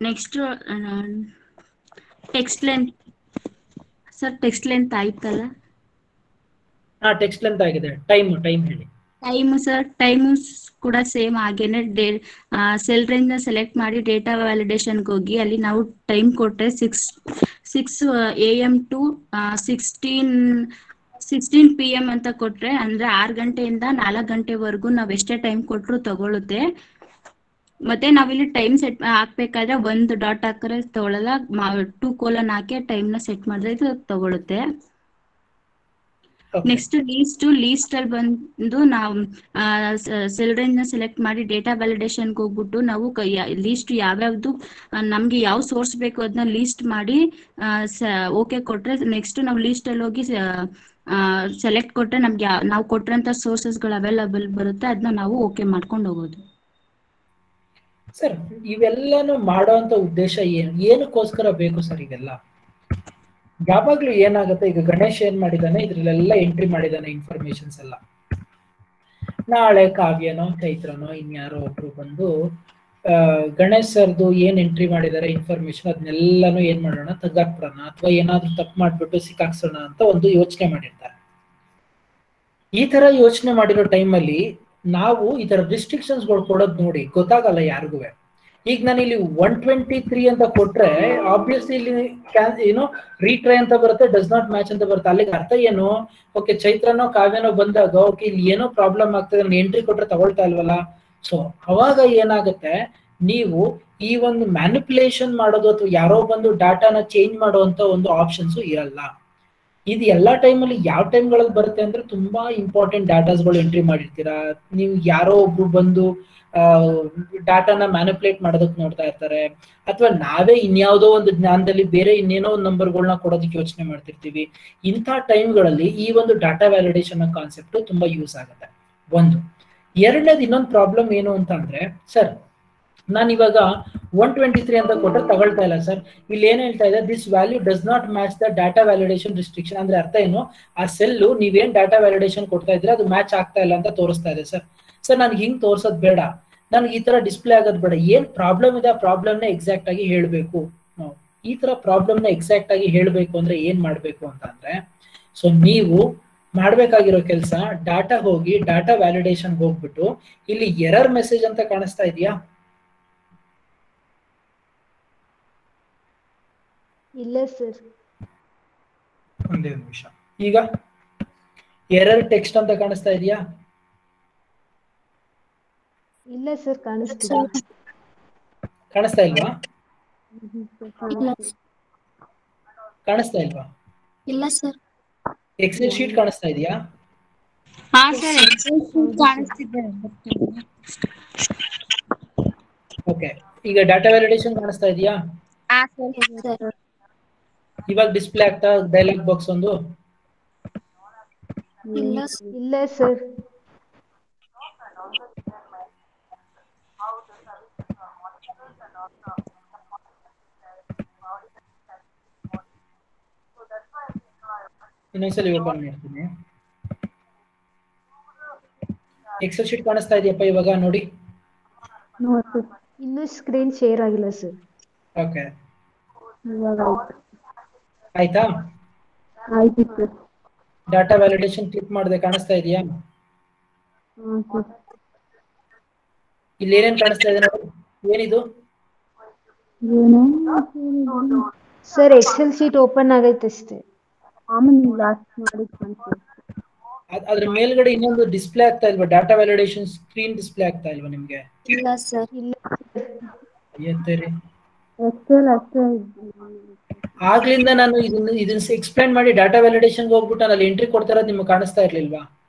Next text length sir, text length ಆಯ್ತಲ್ಲ? ಟೆಕ್ಸ್ಟ್ ಲೆಂತ್ ಆಗಿದೆ. ಟೈಮ್ ಹೇಳಿ. ಟೈಮ್ ಸರ್, ಟೈಮು ಕೂಡ ಸೇಮ್ ಹಾಗೇನೆ. ಸೆಲ್ ರೇಂಜ್ ನ ಸೆಲೆಕ್ಟ್ ಮಾಡಿ ಡೇಟಾ ವ್ಯಾಲಿಡೇಷನ್ಗೆ ಹೋಗಿ ಅಲ್ಲಿ ನಾವು ಟೈಮ್ ಕೊಟ್ಟರೆ 6 AM ಟು 16 PM ಅಂತ ಕೊಟ್ರೆ, ಅಂದ್ರೆ 6 ಗಂಟೆಯಿಂದ 4 ಗಂಟೆವರೆಗೂ ನಾವ್ ಎಷ್ಟೇ ಟೈಮ್ ಕೊಟ್ರು ತಗೊಳುತ್ತೆ. ಮತ್ತೆ ನಾವಿಲ್ಲಿ ಟೈಮ್ ಸೆಟ್ ಹಾಕ್ಬೇಕಾದ್ರೆ ಒಂದು ಡಾಟ್ ಹಾಕಿದ್ರೆ ತಗೊಳಲ್ಲ, 2 ಕೋಲನ್ ಹಾಕಿ ಟೈಮ್ ನ ಸೆಟ್ ಮಾಡಿದ್ರೆ ಇದು ತಗೊಳುತ್ತೆ. ನೆಕ್ಸ್ಟ್ ಲೀಸ್ಟ್ ಅಲ್ಲಿ ಬಂದು ನಾವು ಸೆಲ್ ರೇಂಜ್ ನ ಸೆಲೆಕ್ಟ್ ಮಾಡಿ ಡೇಟಾ ವ್ಯಾಲಿಡೇಷನ್ಗೆ ಹೋಗ್ಬಿಟ್ಟು ನಾವು ಲೀಸ್ಟ್ ಯಾವ್ಯಾವ್ದು ನಮ್ಗೆ ಯಾವ ಸೋರ್ಸ್ ಬೇಕು ಅದನ್ನ ಲೀಸ್ಟ್ ಮಾಡಿ ಓಕೆ ಕೊಟ್ರೆ, ನೆಕ್ಸ್ಟ್ ನಾವು ಲೀಸ್ಟ್ ಅಲ್ಲಿ ಹೋಗಿ ಸೆಲೆಕ್ಟ್ ಕೊಟ್ರೆ ನಮ್ಗೆ ನಾವು ಕೊಟ್ಟಿರೋಂಥ ಸೋರ್ಸಸ್ಗಳು ಅವೈಲಬಲ್ ಬರುತ್ತೆ, ಅದನ್ನ ನಾವು ಓಕೆ ಮಾಡ್ಕೊಂಡು ಹೋಗೋದು. ಸರ್, ಇವೆಲ್ಲಾನು ಮಾಡೋಂತ ಉದ್ದೇಶ ಏನಕ್ಕೋಸ್ಕರ ಬೇಕು ಸರ್ ಇವೆಲ್ಲ? ಯಾವಾಗ್ಲೂ ಏನಾಗುತ್ತೆ, ಈಗ ಗಣೇಶ್ ಏನ್ ಮಾಡಿದಾನೆ, ಇದ್ರಲ್ಲೆಲ್ಲ ಎಂಟ್ರಿ ಮಾಡಿದಾನೆ ಇನ್ಫಾರ್ಮೇಶನ್ಸ್ ಎಲ್ಲ. ನಾಳೆ ಕಾವ್ಯನೋ ಚೈತ್ರನೋ ಇನ್ಯಾರೋ ಒಬ್ರು ಬಂದು ಗಣೇಶ್ ಸರ್ದು ಏನ್ ಎಂಟ್ರಿ ಮಾಡಿದಾರೆ ಇನ್ಫಾರ್ಮೇಶನ್, ಅದನ್ನೆಲ್ಲಾನು ಏನ್ ಮಾಡೋಣ, ತೆಗ್ದಾಕ್ಬಿಡೋಣ, ಅಥವಾ ಏನಾದ್ರೂ ತಪ್ಪು ಮಾಡ್ಬಿಟ್ಟು ಸಿಕ್ಕಾಕ್ಸೋಣ ಅಂತ ಒಂದು ಯೋಚನೆ ಮಾಡಿರ್ತಾರೆ. ಈ ತರ ಯೋಚನೆ ಮಾಡಿರೋ ಟೈಮಲ್ಲಿ ನಾವು ಈ ತರ ರಿಸ್ಟ್ರಿಕ್ಷನ್ಸ್ಗಳು ಕೊಡೋದು ನೋಡಿ ಗೊತ್ತಾಗಲ್ಲ ಯಾರಿಗೂ. ಈಗ ನಾನು ಇಲ್ಲಿ 123 ಅಂತ ಕೊಟ್ರೆ ಆಬ್ವಿಯಸ್ಲಿ ಇಲ್ಲಿ ಏನೋ ರೀಟ್ರೈ ಅಂತ ಬರುತ್ತೆ, ಡಸ್ ನಾಟ್ ಮ್ಯಾಚ್ ಅಂತ ಬರುತ್ತೆ. ಅಲ್ಲಿಗೆ ಅರ್ಥ ಏನು? ಓಕೆ, ಚೈತ್ರನೋ ಕಾವ್ಯನೋ ಬಂದಾಗ ಓಕೆ ಇಲ್ಲಿ ಏನೋ ಪ್ರಾಬ್ಲಮ್ ಆಗ್ತದೆ, ನಾನು ಎಂಟ್ರಿ ಕೊಟ್ರೆ ತಗೊಳ್ತಾ ಇಲ್ವಲ್ಲ. ಸೊ ಅವಾಗ ಏನಾಗುತ್ತೆ, ನೀವು ಈ ಒಂದು ಮ್ಯಾನಿಪುಲೇಷನ್ ಮಾಡೋದು ಅಥವಾ ಯಾರೋ ಬಂದು ಡಾಟಾನ ಚೇಂಜ್ ಮಾಡುವಂತ ಒಂದು ಆಪ್ಷನ್ಸು ಇರಲ್ಲ. ಇದು ಎಲ್ಲಾ ಟೈಮಲ್ಲಿ ಯಾವ ಟೈಮ್ಗಳಲ್ಲಿ ಬರುತ್ತೆ ಅಂದ್ರೆ, ತುಂಬಾ ಇಂಪಾರ್ಟೆಂಟ್ ಡಾಟಾಸ್ಗಳು ಎಂಟ್ರಿ ಮಾಡಿರ್ತೀರಾ ನೀವು, ಯಾರೋ ಒಬ್ರು ಬಂದು ಡಾಟಾನ ಮ್ಯಾನಿಪುಲೇಟ್ ಮಾಡೋದಕ್ಕೆ ನೋಡ್ತಾ ಇರ್ತಾರೆ, ಅಥವಾ ನಾವೇ ಇನ್ಯಾವುದೋ ಒಂದು ಜ್ಞಾನದಲ್ಲಿ ಬೇರೆ ಇನ್ನೇನೋ ಒಂದು ನಂಬರ್ಗಳನ್ನ ಕೊಡೋದಕ್ಕೆ ಯೋಚನೆ ಮಾಡ್ತಿರ್ತೀವಿ. ಇಂಥ ಟೈಮ್ಗಳಲ್ಲಿ ಈ ಒಂದು ಡಾಟಾ ವ್ಯಾಲಿಡೇಷನ್ ಕಾನ್ಸೆಪ್ಟ್ ತುಂಬಾ ಯೂಸ್ ಆಗುತ್ತೆ. ಒಂದು. ಎರಡನೇದು ಇನ್ನೊಂದು ಪ್ರಾಬ್ಲಮ್ ಏನು ಅಂತ ಅಂದ್ರೆ, ಸರ್ ನಾನು ಇವಾಗ 123 ಅಂತ ಕೊಟ್ಟರೆ ತಗೊಳ್ತಾ ಇಲ್ಲ ಸರ್, ಇಲ್ಲಿ ಏನ್ ಹೇಳ್ತಾ ಇದೆ, this value does not match the data validation restriction. ಅಂದ್ರೆ ಅರ್ಥ ಏನು, ಆ ಸೆಲ್ಲು ನೀವೇನ್ ಡಾಟಾ ವ್ಯಾಲಿಡೇಷನ್ ಕೊಡ್ತಾ ಇದ್ರೆ ಅದು ಮ್ಯಾಚ್ ಆಗ್ತಾ ಇಲ್ಲ ಅಂತ ತೋರಿಸ್ತಾ ಇದೆ ಸರ್. ಸರ್ ನನ್ಗೆ ಹಿಂಗ್ ತೋರ್ಸೋದ್ ಬೇಡ, ನನ್ಗೆ ಈ ತರ ಡಿಸ್ಪ್ಲೇ ಆಗೋದು ಬೇಡ, ಏನ್ ಪ್ರಾಬ್ಲಮ್ ಇದೆ ಆ ಪ್ರಾಬ್ಲಮ್ನ ಎಕ್ಸಾಕ್ಟ್ ಆಗಿ ಹೇಳ್ಬೇಕು. ಈ ತರ ಪ್ರಾಬ್ಲಮ್ನ ಎಕ್ಸಾಕ್ಟ್ ಆಗಿ ಹೇಳ್ಬೇಕು ಅಂದ್ರೆ ಏನ್ ಮಾಡ್ಬೇಕು ಅಂತ ಅಂದ್ರೆ, ಸೊ ನೀವು ಮಾಡ್ಬೇಕಾಗಿರೋ ಕೆಲಸ, ಡಾಟಾ ಹೋಗಿ ಡಾಟಾ ವ್ಯಾಲಿಡೇಷನ್ ಹೋಗ್ಬಿಟ್ಟು ಇಲ್ಲಿ ಎರರ್ ಮೆಸೇಜ್ ಅಂತ ಕಾಣಿಸ್ತಾ ಇದೆಯಾ? ಇಲ್ಲ ಸರ್. ಒಂದೇ ನಿಮಿಷ. ಈಗ ಎರರ್ ಟೆಕ್ಸ್ಟ್ ಅಂತ ಕಾಣಿಸ್ತಾ ಇದೆಯಾ? ಇಲ್ಲ ಸರ್, ಕಾಣಿಸ್ತಿಲ್ಲ. ಕಾಣಿಸ್ತಾ ಇಲ್ವಾ? ಕಾಣಿಸ್ತಾ ಇಲ್ವಾ? ಇಲ್ಲ ಸರ್. ಎಕ್ಸೆಲ್ ಶೀಟ್ ಕಾಣಿಸ್ತಾ ಇದೆಯಾ? ಹಾ ಸರ್, ಎಕ್ಸೆಲ್ ಶೀಟ್ ಕಾಣಿಸ್ತಿದೆ. ಓಕೆ, ಈಗ ಡಾಟಾ ವ್ಯಾಲಿಡೇಷನ್ ಕಾಣಿಸ್ತಾ ಇದೆಯಾ? ಹಾ ಸರ್. ಇವಾಗ ಡಿಸ್ಪ್ಲೇ ಆಗ್ತಾ ಡೈಲಾಗ್ ಬಾಕ್ಸ್ ಒಂದು? ಇಲ್ಲ ಸರ್. ಇನ್ನೊಂದ್ಸಲಿ ಓಪನ್ ಮಾಡ್ತೀನಿ. ಎಕ್ಸೆಲ್ ಶೀಟ್ ಕಾಣಿಸ್ತಾ ಇದೆಯಪ್ಪ ಇವಾಗ ನೋಡಿ? ಇನ್ನು ಸ್ಕ್ರೀನ್ ಶೇರ್ ಆಗಿಲ್ಲ ಸರ್. ಓಕೆ, ಇವಾಗ ಆಯ್ತಾ? ಆಯ್ತು ಸರ್. ಡಾಟಾ ವ್ಯಾಲಿಡೇಷನ್ ಕ್ಲಿಕ್ ಮಾಡಿದೆ, ಕಾಣಿಸ್ತಾ ಇದೆಯಾ? ಇಲ್ಲಿ ಏನೇನ್ ಕಾಣಿಸ್ತಾ ಇದೆ ನೋಡಿ, ಏನಿದು? ಸರ್ ಎಕ್ಸೆಲ್ ಶೀಟ್ ಓಪನ್ ಆಗೈತೆ ಅಷ್ಟೇ. ಅದ್ರ ಮೇಲ್ಗಡೆ ಇನ್ನೊಂದು ಡಿಸ್ಪ್ಲೇ ಆಗ್ತಾ ಇಲ್ವಾ? ಡಾಟಾ ವ್ಯಾಲಿಡೇಷನ್ ಸ್ಕ್ರೀನ್ ಡಿಸ್ಪ್ಲೇ ಆಗ್ತಾ ಇಲ್ವಾ ನಿಮ್ಗೆ? ಇಲ್ಲ ಸರ್. ಇಲ್ಲ. ಆಗ್ಲಿಂದ ನಾನು ಇದನ್ನ ಎಕ್ಸ್ಪ್ಲೈನ್ ಮಾಡಿ ಡಾಟಾ ವ್ಯಾಲಿಡೇಷನ್ ಹೋಗ್ಬಿಟ್ಟು ಅಲ್ಲಿ ಎಂಟ್ರಿ ಕೊಡ್ತಾ ಇರೋದು ನಿಮ್ಗೆ ಕಾಣಿಸ್ತಾ ಇರ್ಲಿಲ್ವಾ?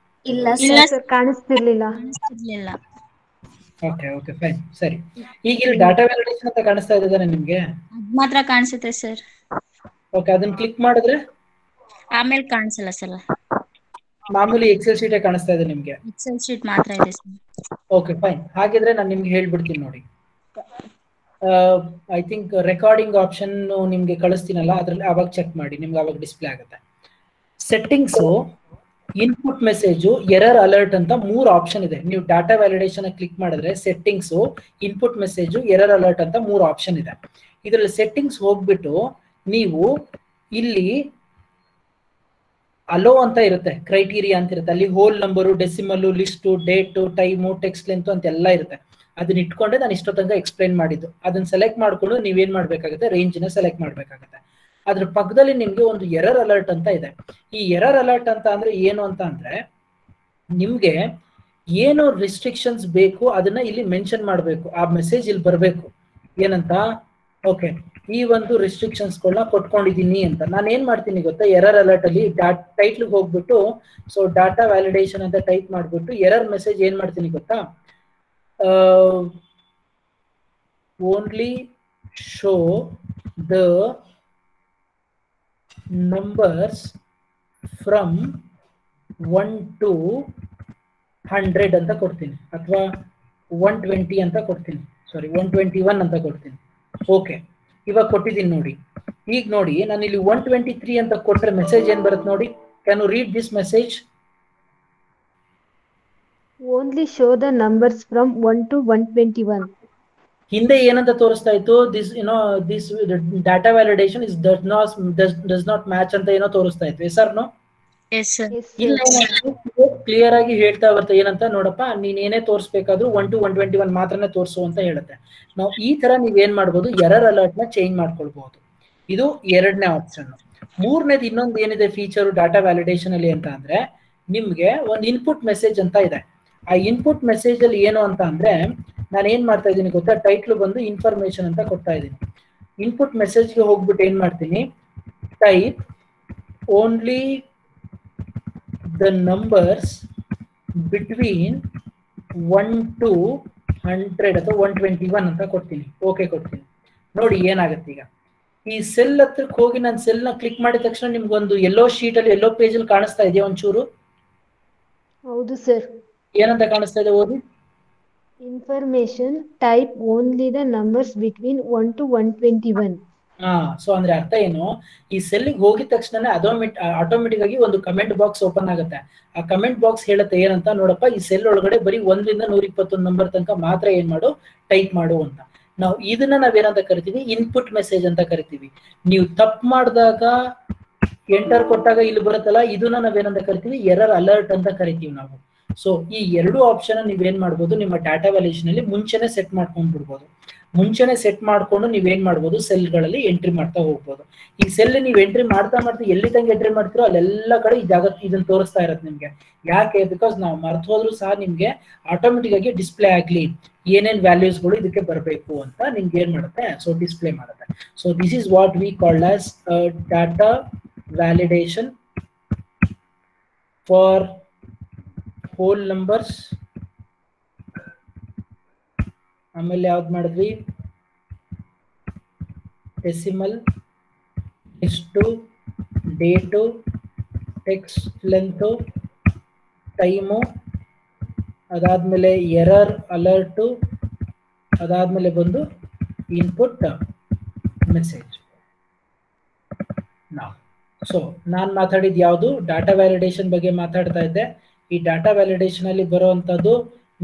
ಇಲ್ಲ ಸರ್, ಕಾಣಿಸ್ತಿರ್ಲಿಲ್ಲ. ಓಕೆ ಓಕೆ ಫೈನ್, ಸರಿ. ಈಗ ಇಲ್ಲಿ ಡಾಟಾ ವ್ಯಾಲಿಡೇಷನ್ ಅಂತ ಕಾಣಿಸ್ತಾ ಇದೆ ನಿಮ್ಗೆ? ಮಾತ್ರ ಕಾಣಿಸುತ್ತೆ ಸರ್. ಓಕೆ, ಅದನ್ನ ಕ್ಲಿಕ್ ಮಾಡಿದ್ರೆ ಆಮೇಲೆ ಕಾಣಿಸಲ್ಲ ಸರ್. ಮಾಮೂಲಿ ಎಕ್ಸೆಲ್ ಶೀಟ್ ಕಾಣಿಸ್ತಾ ಇದೆ ನಿಮ್ಗೆ? ಎಕ್ಸೆಲ್ ಶೀಟ್ ಮಾತ್ರ ಇದೆ ಸರ್. ಓಕೆ ಫೈನ್, ಹಾಗಿದ್ರೆ ನಾನು ನಿಮ್ಗೆ ಹೇಳ್ಬಿಡ್ತೀನಿ ನೋಡಿ. ಐ ಥಿಂಕ್ ರೆಕಾರ್ಡಿಂಗ್ ಆಪ್ಷನ್ ನಿಮ್ಗೆ ಕಳಿಸ್ತೀನಲ್ಲ, ಅದ್ರಲ್ಲಿ ಅವಾಗ ಚೆಕ್ ಮಾಡಿ, ನಿಮ್ಗೆ ಅವಾಗ ಡಿಸ್ಪ್ಲೇ ಆಗುತ್ತೆ. Settings input message error alert ಅಂತ 3 ಆಪ್ಷನ್ ಇದೆ. ನೀವು ಡಾಟಾ ವ್ಯಾಲಿಡೇಷನ್ ಕ್ಲಿಕ್ ಮಾಡಿದ್ರೆ settings, input message, error alert ಅಂತ 3 ಆಪ್ಷನ್ ಇದೆ. ಇದರಲ್ಲಿ ಸೆಟ್ಟಿಂಗ್ಸ್ ಹೋಗ್ಬಿಟ್ಟು ನೀವು ಇಲ್ಲಿ ಅಲೋ ಅಂತ ಇರುತ್ತೆ, ಕ್ರೈಟೀರಿಯಾ ಅಂತ ಇರುತ್ತೆ, ಅಲ್ಲಿ whole number, decimal, list, date, time, text length ಅಂತ ಎಲ್ಲ ಇರುತ್ತೆ. ಅದನ್ನ ಇಟ್ಕೊಂಡೆ ನಾನು ಇಷ್ಟೋ ತನಕ ಎಕ್ಸ್ಪ್ಲೈನ್ ಮಾಡಿದ್ದು. ಅದನ್ನ ಸೆಲೆಕ್ಟ್ ಮಾಡ್ಕೊಂಡು ನೀವೇನ್ ಮಾಡ್ಬೇಕಾಗುತ್ತೆ, ರೇಂಜ್ ನ ಸೆಲೆಕ್ಟ್ ಮಾಡ್ಬೇಕಾಗುತ್ತೆ. ಅದ್ರ ಪಕ್ಕದಲ್ಲಿ ನಿಮ್ಗೆ ಒಂದು ಎರರ್ ಅಲರ್ಟ್ ಅಂತ ಇದೆ. ಈ ಎರರ್ ಅಲರ್ಟ್ ಅಂತ ಅಂದ್ರೆ ಏನು ಅಂತ ಅಂದ್ರೆ ನಿಮ್ಗೆ ಏನು ರಿಸ್ಟ್ರಿಕ್ಷನ್ಸ್ ಬೇಕು ಅದನ್ನ ಇಲ್ಲಿ ಮೆನ್ಷನ್ ಮಾಡಬೇಕು. ಆ ಮೆಸೇಜ್ ಇಲ್ಲಿ ಬರಬೇಕು ಏನಂತ, ಓಕೆ ಈ ಒಂದು ರಿಸ್ಟ್ರಿಕ್ಷನ್ಸ್ ಗಳನ್ನ ಕೊಟ್ಕೊಂಡಿದೀನಿ ಅಂತ. ನಾನು ಏನ್ ಮಾಡ್ತೀನಿ ಗೊತ್ತಾ, ಎರರ್ ಅಲರ್ಟ್ ಅಲ್ಲಿ ಟೈಟ್ಲ್ ಹೋಗ್ಬಿಟ್ಟು ಸೊ ಡಾಟಾ ವ್ಯಾಲಿಡೇಷನ್ ಅಂತ ಟೈಪ್ ಮಾಡ್ಬಿಟ್ಟು ಎರರ್ ಮೆಸೇಜ್ ಏನ್ ಮಾಡ್ತೀನಿ ಗೊತ್ತಾ, only show the numbers from 1 to 100 ಅಂತ ಕೊಡ್ತೀನಿ, ಅಥವಾ 120 ಅಂತ ಕೊಡ್ತೀನಿ, ಸಾರಿ 121 ಅಂತ ಕೊಡ್ತೀನಿ. ಓಕೆ, ಇವಾಗ ಕೊಟ್ಟಿದ್ದೀನಿ ನೋಡಿ. ಈಗ ನೋಡಿ ನಾನು ಇಲ್ಲಿ 123 ಅಂತ ಕೊಟ್ರೆ ಮೆಸೇಜ್ ಏನ್ ಬರುತ್ತೆ ನೋಡಿ. Can you read this message? Only show the numbers from 1 to 121. ಹಿಂದೆ ಏನಂತ ತೋರಿಸ್ತಾ ಇತ್ತು, this this data validation is does not match ಅಂತ ಏನೋ ತೋರಿಸ್ತಾ ಇತ್ತು. Yes or no? ಇಲ್ಲ, ಕ್ಲಿಯರ್ ಆಗಿ ಹೇಳ್ತಾ ಬರುತ್ತೆ ಏನಂತ, ನೋಡಪ್ಪ ನೀನ್ ಏನೇ ತೋರಿಸ್ಬೇಕಾದ್ರೂ 1 to 121 ಮಾತ್ರನೇ ತೋರಿಸು ಅಂತ ಹೇಳುತ್ತೆ. ನಾವು ಈ ತರ ನೀವೇನ್ ಮಾಡ್ಬೋದು, ಎರರ್ ಅಲರ್ಟ್ ನ ಚೇಂಜ್ ಮಾಡ್ಕೊಳ್ಬಹುದು. ಇದು ಎರಡನೇ ಆಪ್ಷನ್. ಮೂರನೇದು ಇನ್ನೊಂದು ಏನಿದೆ ಫೀಚರ್ ಡಾಟಾ ವ್ಯಾಲಿಡೇಷನ್ ಅಲ್ಲಿ ಅಂತ ಅಂದ್ರೆ, ನಿಮ್ಗೆ ಒಂದು ಇನ್ಪುಟ್ ಮೆಸೇಜ್ ಅಂತ ಇದೆ. ಆ ಇನ್ಪುಟ್ ಮೆಸೇಜ್ ಅಲ್ಲಿ ಏನು ಅಂತ ಅಂದ್ರೆ, ನಾನು ಏನ್ ಮಾಡ್ತಾ ಇದ್ದೀನಿ ಗೊತ್ತಾ, ಟೈಟ್ಲ್ ಬಂದು ಇನ್ಫಾರ್ಮೇಶನ್ ಅಂತ ಕೊಡ್ತಾ ಇದ್ದೀನಿ. ಇನ್ಪುಟ್ ಮೆಸೇಜ್ಗೆ ಹೋಗ್ಬಿಟ್ಟು ಏನ್ ಮಾಡ್ತೀನಿ, type only the numbers between 1 to 100 ಅಥವಾ 121 ಅಂತ ಕೊಡ್ತೀನಿ. ಓಕೆ ಕೊಡ್ತೀನಿ. ನೋಡಿ ಏನಾಗುತ್ತೆ ಈಗ, ಈ ಸೆಲ್ ಹತ್ರಕ್ಕೆ ಹೋಗಿ ನಾನು ಸೆಲ್ ನ ಕ್ಲಿಕ್ ಮಾಡಿದ ತಕ್ಷಣ ನಿಮ್ಗೊಂದು ಎಲ್ಲೋ ಶೀಟ್ ಅಲ್ಲಿ ಎಲ್ಲೋ ಪೇಜ್ ಅಲ್ಲಿ ಕಾಣಿಸ್ತಾ ಇದೆಯಾ ಒಂಚೂರು? ಹೌದು ಸರ್. ಏನಂತ ಕಾಣಿಸ್ತಾ ಇದೆ ಓದಿ? Information type only the numbers between 1 to 121. So ಅಂದ್ರೆ ಅರ್ಥ ಏನು, ಈ ಸೆಲ್ಗೆ ಹೋಗಿದ ತಕ್ಷಣ ಆಟೋಮೆಟಿಕ್ ಆಗಿ ಒಂದು ಕಮೆಂಟ್ ಬಾಕ್ಸ್ ಓಪನ್ ಆಗುತ್ತೆ. ಆ ಕಮೆಂಟ್ ಬಾಕ್ಸ್ ಹೇಳುತ್ತೆ ಏನಂತ, ನೋಡಪ್ಪ ಈ ಸೆಲ್ ಒಳಗಡೆ ಬರೀ 1 ರಿಂದ 121 ನಂಬರ್ ತನಕ ಮಾತ್ರ ಏನ್ ಮಾಡು, ಟೈಪ್ ಮಾಡು ಅಂತ. ನಾವು ಇದನ್ನ ನಾವೇನಂತ ಕರಿತೀವಿ, ಇನ್ಪುಟ್ ಮೆಸೇಜ್ ಅಂತ ಕರಿತೀವಿ. ನೀವು ತಪ್ಪು ಮಾಡಿದಾಗ ಎಂಟರ್ ಕೊಟ್ಟಾಗ ಇಲ್ಲಿ ಬರುತ್ತಲ್ಲ, ಇದನ್ನ ನಾವೇನಂತ ಕರಿತೀವಿ, ಎರರ್ ಅಲರ್ಟ್ ಅಂತ ಕರಿತೀವಿ ನಾವು. ಸೊ ಈ ಎರಡು ಆಪ್ಷನ್ ನೀವೇನ್ ಮಾಡ್ಬೋದು, ನಿಮ್ಮ ಡಾಟಾ ವ್ಯಾಲ್ಯೂಷನ್ ಅಲ್ಲಿ ಮುಂಚೆನೆ ಸೆಟ್ ಮಾಡ್ಕೊಂಡ್ ಬಿಡ್ಬೋದು. ಮುಂಚೆನೆ ಸೆಟ್ ಮಾಡ್ಕೊಂಡು ನೀವೇನ್ ಮಾಡ್ಬೋದು, ಸೆಲ್ಗಳಲ್ಲಿ ಎಂಟ್ರಿ ಮಾಡ್ತಾ ಹೋಗ್ಬೋದು. ಈ ಸೆಲ್ ನೀವು ಎಂಟ್ರಿ ಮಾಡ್ತಾ ಎಲ್ಲಿ ತನಕ ಎಂಟ್ರಿ ಮಾಡ್ತೀರೋ ಅಲ್ಲೆಲ್ಲ ಕಡೆ ಇದನ್ನ ತೋರಿಸ್ತಾ ಇರತ್ತೆ ನಿಮ್ಗೆ. ಯಾಕೆ? ಬಿಕಾಸ್ ನಾವು ಮರ್ತು ಹೋದ್ರು ಸಹ ನಿಮ್ಗೆ ಆಟೋಮೆಟಿಕ್ ಆಗಿ ಡಿಸ್ಪ್ಲೇ ಆಗ್ಲಿ, ಏನೇನ್ ವ್ಯಾಲ್ಯೂಸ್ಗಳು ಇದಕ್ಕೆ ಬರಬೇಕು ಅಂತ ನಿಮ್ಗೆ ಏನ್ ಮಾಡುತ್ತೆ, ಸೊ ಡಿಸ್ಪ್ಲೇ ಮಾಡುತ್ತೆ. So this is what we called as data validation for whole numbers. ಆಮೇಲೆ ಯಾವ್ದು ಮಾಡಿದ್ವಿ, decimal, list, date, text length, time, ಅದಾದ್ಮೇಲೆ ಎರರ್ ಅಲರ್ಟು, ಅದಾದ್ಮೇಲೆ ಬಂದು ಇನ್ಪುಟ್ ಮೆಸೇಜ್. ಸೊ ನಾನು ಮಾತಾಡಿದ ಯಾವುದು ಡಾಟಾ ವ್ಯಾಲಿಡೇಷನ್ ಬಗ್ಗೆ ಮಾತಾಡ್ತಾ ಇದ್ದೆ. ಈ ಡಾಟಾ ವ್ಯಾಲಿಡೇಷನ್ ಅಲ್ಲಿ ಬರುವಂತದ್ದು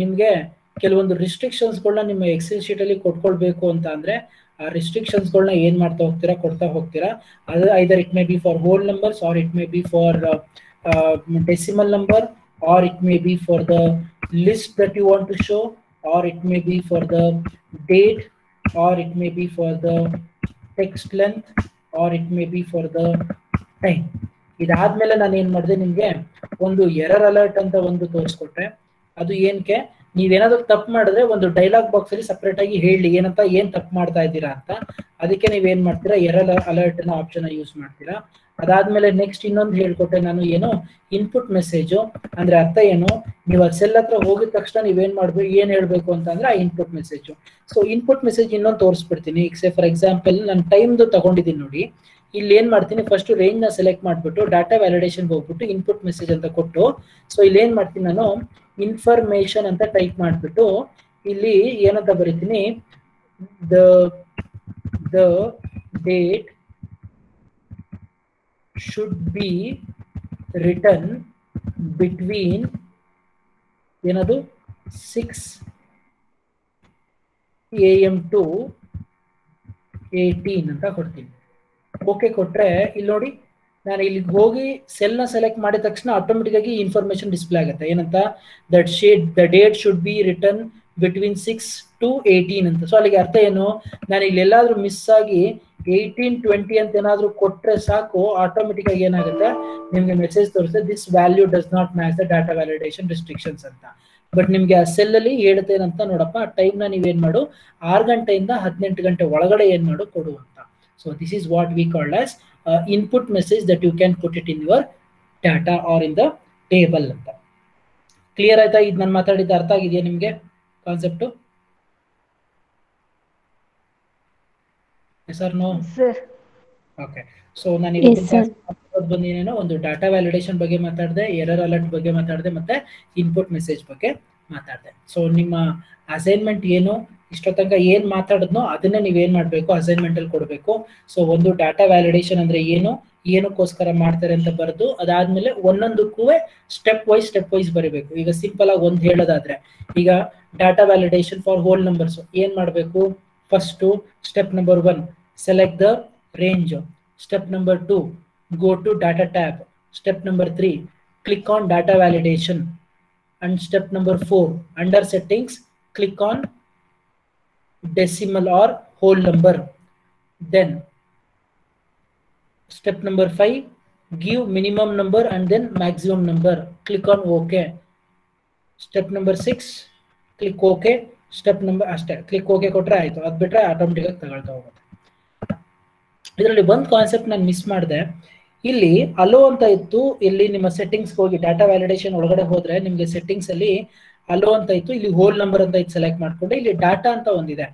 ನಿಮ್ಗೆ ಕೆಲವೊಂದು ರಿಸ್ಟ್ರಿಕ್ಷನ್ಸ್ಗಳನ್ನ ನಿಮ್ಮ ಎಕ್ಸೆಲ್ ಶೀಟ್ ಅಲ್ಲಿ ಕೊಟ್ಕೊಳ್ಬೇಕು ಅಂತ ಅಂದ್ರೆ, ಆ ರಿಸ್ಟ್ರಿಕ್ಷನ್ಸ್ಗಳನ್ನ ಏನ್ ಮಾಡ್ತಾ ಹೋಗ್ತೀರಾ, ಕೊಡ್ತಾ ಹೋಗ್ತೀರಾ. ಅದು either it may be for whole numbers, or it may be for decimal number, or it may be for the list that you want to show, or it may be for the date, or it may be for the text length, or it may be for the time. ಇದಾದ್ಮೇಲೆ ನಾನು ಏನ್ ಮಾಡಿದೆ, ನಿಮ್ಗೆ ಒಂದು ಎರರ್ ಅಲರ್ಟ್ ಅಂತ ಒಂದು ತೋರಿಸ್ಕೊಟ್ರೆ. ಅದು ಏನಕ್ಕೆ, ನೀವೇನಾದ್ರೂ ತಪ್ಪು ಮಾಡಿದ್ರೆ ಒಂದು ಡೈಲಾಗ್ ಬಾಕ್ಸ್ ಅಲ್ಲಿ ಸಪರೇಟ್ ಆಗಿ ಹೇಳಿ ಏನಂತ, ಏನ್ ತಪ್ಪು ಮಾಡ್ತಾ ಇದ್ದೀರಾ ಅಂತ. ಅದಕ್ಕೆ ನೀವೇನ್ ಮಾಡ್ತೀರಾ, ಎರರ್ ಅಲರ್ಟ್ ನ ಆಪ್ಷನ್ ಯೂಸ್ ಮಾಡ್ತೀರಾ. ಅದಾದ್ಮೇಲೆ ನೆಕ್ಸ್ಟ್ ಇನ್ನೊಂದು ಹೇಳ್ಕೊಟ್ಟೆ ನಾನು, ಏನು ಇನ್ಪುಟ್ ಮೆಸೇಜು ಅಂದ್ರೆ ಅರ್ಥ ಏನು, ನೀವು ಆ ಸೆಲ್ ಹತ್ರ ಹೋಗಿದ ತಕ್ಷಣ ನೀವೇನ್ ಮಾಡ್ಬೇಕು, ಏನ್ ಹೇಳ್ಬೇಕು ಅಂತ ಅಂದ್ರೆ ಆ input message. So input message ಇನ್ನೊಂದು ತೋರಿಸ್ಬಿಡ್ತೀನಿ. ಈಗ ಫಾರ್ ಎಕ್ಸಾಂಪಲ್ ನಾನು ಟೈಮ್ದು ತಗೊಂಡಿದ್ದೀನಿ ನೋಡಿ. ಇಲ್ಲಿ ಏನ್ ಮಾಡ್ತೀನಿ, ಫಸ್ಟ್ ರೇಂಜ್ ನ ಸೆಲೆಕ್ಟ್ ಮಾಡ್ಬಿಟ್ಟು ಡಾಟಾ ವ್ಯಾಲಿಡೇಷನ್ ಹೋಗ್ಬಿಟ್ಟು ಇನ್ಪುಟ್ ಮೆಸೇಜ್ ಅಂತ ಕೊಟ್ಟು, ಸೊ ಇಲ್ಲಿ ಏನ್ ಮಾಡ್ತೀನಿ ನಾನು, ಇನ್ಫಾರ್ಮೇಶನ್ ಅಂತ ಟೈಪ್ ಮಾಡ್ಬಿಟ್ಟು ಇಲ್ಲಿ ಏನಂತ ಬರೀತೀನಿ, the date should be written between ಏನದು 6 AM to 18 ಅಂತ ಕೊಡ್ತೀನಿ. ಓಕೆ ಕೊಟ್ರೆ ಇಲ್ಲಿ ನೋಡಿ, ನಾನು ಇಲ್ಲಿಗೆ ಹೋಗಿ ಸೆಲ್ನ ಸೆಲೆಕ್ಟ್ ಮಾಡಿದ ತಕ್ಷಣ ಆಟೋಮೆಟಿಕ್ ಆಗಿ ಇನ್ಫಾರ್ಮೇಶನ್ ಡಿಸ್ಪ್ಲೇ ಆಗುತ್ತೆ. ಏನಂತ, the date should be return between 6 to 18 ಅಂತ. ಸೊ ಅಲ್ಲಿಗೆ ಅರ್ಥ ಏನು, ನಾನು ಇಲ್ಲಿ ಎಲ್ಲಾದ್ರೂ ಮಿಸ್ ಆಗಿ 18-20 ಅಂತ ಏನಾದ್ರು ಕೊಟ್ರೆ ಸಾಕು, ಆಟೋಮೆಟಿಕ್ ಆಗಿ ಏನಾಗುತ್ತೆ ನಿಮ್ಗೆ ಮೆಸೇಜ್ ತೋರಿಸುತ್ತೆ, this value does not match the data validation restrictions ಅಂತ. ಬಟ್ ನಿಮ್ಗೆ ಆ ಸೆಲ್ ಅಲ್ಲಿ ಹೇಳುತ್ತೇನಂತ ನೋಡಪ್ಪ, ಟೈಮ್ ನ ನೀವೇನ್ ಮಾಡು 6 ಗಂಟೆಯಿಂದ 18 ಗಂಟೆ ಒಳಗಡೆ ಏನ್ ಮಾಡು ಕೊಡು ಅಂತ. So this is what we called as input message that you can put it in your data or in the table ಅಂತ. ಕ್ಲಿಯರ್ ಆಯ್ತಾ? ಇದು ನಾನು ಮಾತಾಡಿದ ಅರ್ಥ ಆಗಿದೆಯಾ ನಿಮ್ಗೆ concept? Sir no sir. Okay. So ನಾನು ಇವತ್ತಿನ ಬಂದೇನೇನೋ ಒಂದು ಡಾಟಾ ವ್ಯಾಲಿಡೇಷನ್ ಬಗ್ಗೆ ಮಾತಾಡಿದೆ, ಎರರ್ ಅಲರ್ಟ್ ಬಗ್ಗೆ ಮಾತಾಡಿದೆ, ಮತ್ತೆ ಇನ್ಪುಟ್ ಮೆಸೇಜ್ ಬಗ್ಗೆ ಮಾತಾಡಿದೆ. ಸೊ ನಿಮ್ಮ ಅಸೈನ್ಮೆಂಟ್ ಏನು, ಇಷ್ಟೊತ್ತಂಕ ಏನ್ ಮಾತಾಡಿದ್ನೋ ಅದನ್ನೇ ನೀವೇನ್ ಮಾಡ್ಬೇಕು, ಅಸೈನ್ಮೆಂಟ್ ಅಲ್ಲಿ ಕೊಡಬೇಕು. ಸೊ ಒಂದು ಡಾಟಾ ವ್ಯಾಲಿಡೇಷನ್ ಅಂದ್ರೆ ಏನು, ಏನಕ್ಕೋಸ್ಕರ ಮಾಡ್ತಾರೆ ಅಂತ ಬರೆದು, ಅದಾದ್ಮೇಲೆ ಒಂದೊಂದಕ್ಕೂ ಸ್ಟೆಪ್ ವೈಸ್ ಬರೀಬೇಕು. ಈಗ ಸಿಂಪಲ್ ಆಗಿ ಒಂದು ಹೇಳೋದಾದ್ರೆ, ಈಗ data validation for whole numbers ಏನ್ ಮಾಡಬೇಕು, first step number 1 select the range, step number 2 go to data tab, step number 3 click on data validation, and step number 4 under settings click on decimal or whole number. Then step number 5 give minimum number and then maximum number, click on OK. Step number 6 click OK. Step number ಅಷ್ಟೇ, ಕ್ಲಿಕ್ OK ಕೊಟ್ರೆ ಆಯ್ತು. ಅದು ಬಿಟ್ರೆ ಆಟೋಮೆಟಿಕ್ ಆಗಿ ತಗೊಳ್ತಾ ಹೋಗುತ್ತೆ. ಇದರಲ್ಲಿ ಒಂದು ಕಾನ್ಸೆಪ್ಟ್ ನಾನು ಮಿಸ್ ಮಾಡಿದೆ. ಇಲ್ಲಿ ಅಲೋ ಅಂತ ಇತ್ತು, ಇಲ್ಲಿ ನಿಮ್ಮ ಸೆಟ್ಟಿಂಗ್ಸ್ ಹೋಗಿ ಡಾಟಾ ವ್ಯಾಲಿಡೇಷನ್ ಒಳಗಡೆ ಹೋದ್ರೆ ನಿಮ್ಗೆ ಸೆಟ್ಟಿಂಗ್ಸ್ ಅಲ್ಲಿ ಅಲೋ ಅಂತ ಇತ್ತು, ಇಲ್ಲಿ ಹೋಲ್ ನಂಬರ್ ಅಂತ ಇತ್ತು ಸೆಲೆಕ್ಟ್ ಮಾಡ್ಕೊಂಡೆ, ಇಲ್ಲಿ ಡಾಟಾ ಅಂತ ಒಂದಿದೆ.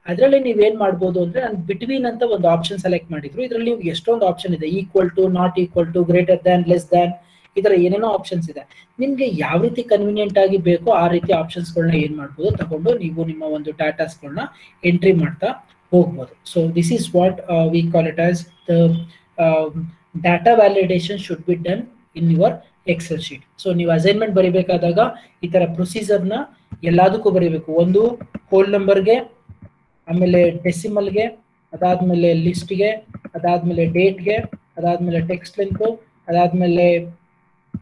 ಅದರಲ್ಲಿ ನೀವೇನ್ ಮಾಡ್ಬೋದು ಅಂದ್ರೆ, ನಾನು ಬಿಟ್ವೀನ್ ಅಂತ ಒಂದು ಆಪ್ಷನ್ ಸೆಲೆಕ್ಟ್ ಮಾಡಿದ್ರು. ಇದರಲ್ಲಿ ನೀವು ಎಷ್ಟೊಂದು ಆಪ್ಷನ್ ಇದೆ, equal to, not equal to, greater than, less than, ಈ ತರ ಏನೇನೋ ಆಪ್ಷನ್ಸ್ ಇದೆ. ನಿಮ್ಗೆ ಯಾವ ರೀತಿ ಕನ್ವಿನಿಯೆಂಟ್ ಆಗಿ ಬೇಕೋ ಆ ರೀತಿ ಆಪ್ಷನ್ಸ್ಗಳನ್ನ ಏನ್ ಮಾಡ್ಬೋದು ತಗೊಂಡು ನೀವು ನಿಮ್ಮ ಒಂದು ಡಾಟಾಸ್ಗಳನ್ನ ಎಂಟ್ರಿ ಮಾಡ್ತಾ ಹೋಗ್ಬೋದು. So this is what we call it as the data validation should be done in your excel sheet. So ನೀವು ಅಸೈನ್ಮೆಂಟ್ ಬರಿಬೇಕಾದಾಗ ಈ ತರ ಪ್ರೊಸೀಜರ್ನ ಎಲ್ಲದಕ್ಕೂ ಬರೀಬೇಕು. ಒಂದು ಹೋಲ್ ನಂಬರ್ಗೆ, ಆಮೇಲೆ ಡೆಸಿಮಲ್ಗೆ, ಅದಾದ್ಮೇಲೆ ಲಿಸ್ಟ್ಗೆ, ಅದಾದ್ಮೇಲೆ ಡೇಟ್ಗೆ, ಅದಾದ್ಮೇಲೆ ಟೆಕ್ಸ್ಟ್ ಲಿಂಕು, ಅದಾದ್ಮೇಲೆ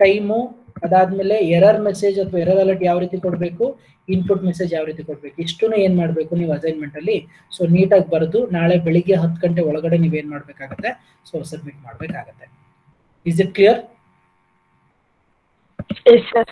ಟೈಮು, ಅದಾದ್ಮೇಲೆ ಎರರ್ ಮೆಸೇಜ್ ಅಥವಾ ಎರರ್ ಅಲರ್ಟ್ ಯಾವ ರೀತಿ ಕೊಡಬೇಕು, ಇನ್ಪುಟ್ ಮೆಸೇಜ್ ಯಾವ ರೀತಿ ಕೊಡಬೇಕು, ಇಷ್ಟನ್ನು ಏನ್ ಮಾಡಬೇಕು ನೀವು ಅಸೈನ್ಮೆಂಟ್ ಅಲ್ಲಿ. ಸೊ ನೀಟಾಗಿ ಬರೆದು ನಾಳೆ ಬೆಳಿಗ್ಗೆ 10 ಗಂಟೆ ಒಳಗಡೆ ನೀವೇನ್ ಮಾಡ್ಬೇಕಾಗತ್ತೆ, ಸೊ ಸಬ್ಮಿಟ್ ಮಾಡ್ಬೇಕಾಗತ್ತೆ. Is it clear? Yes, sir.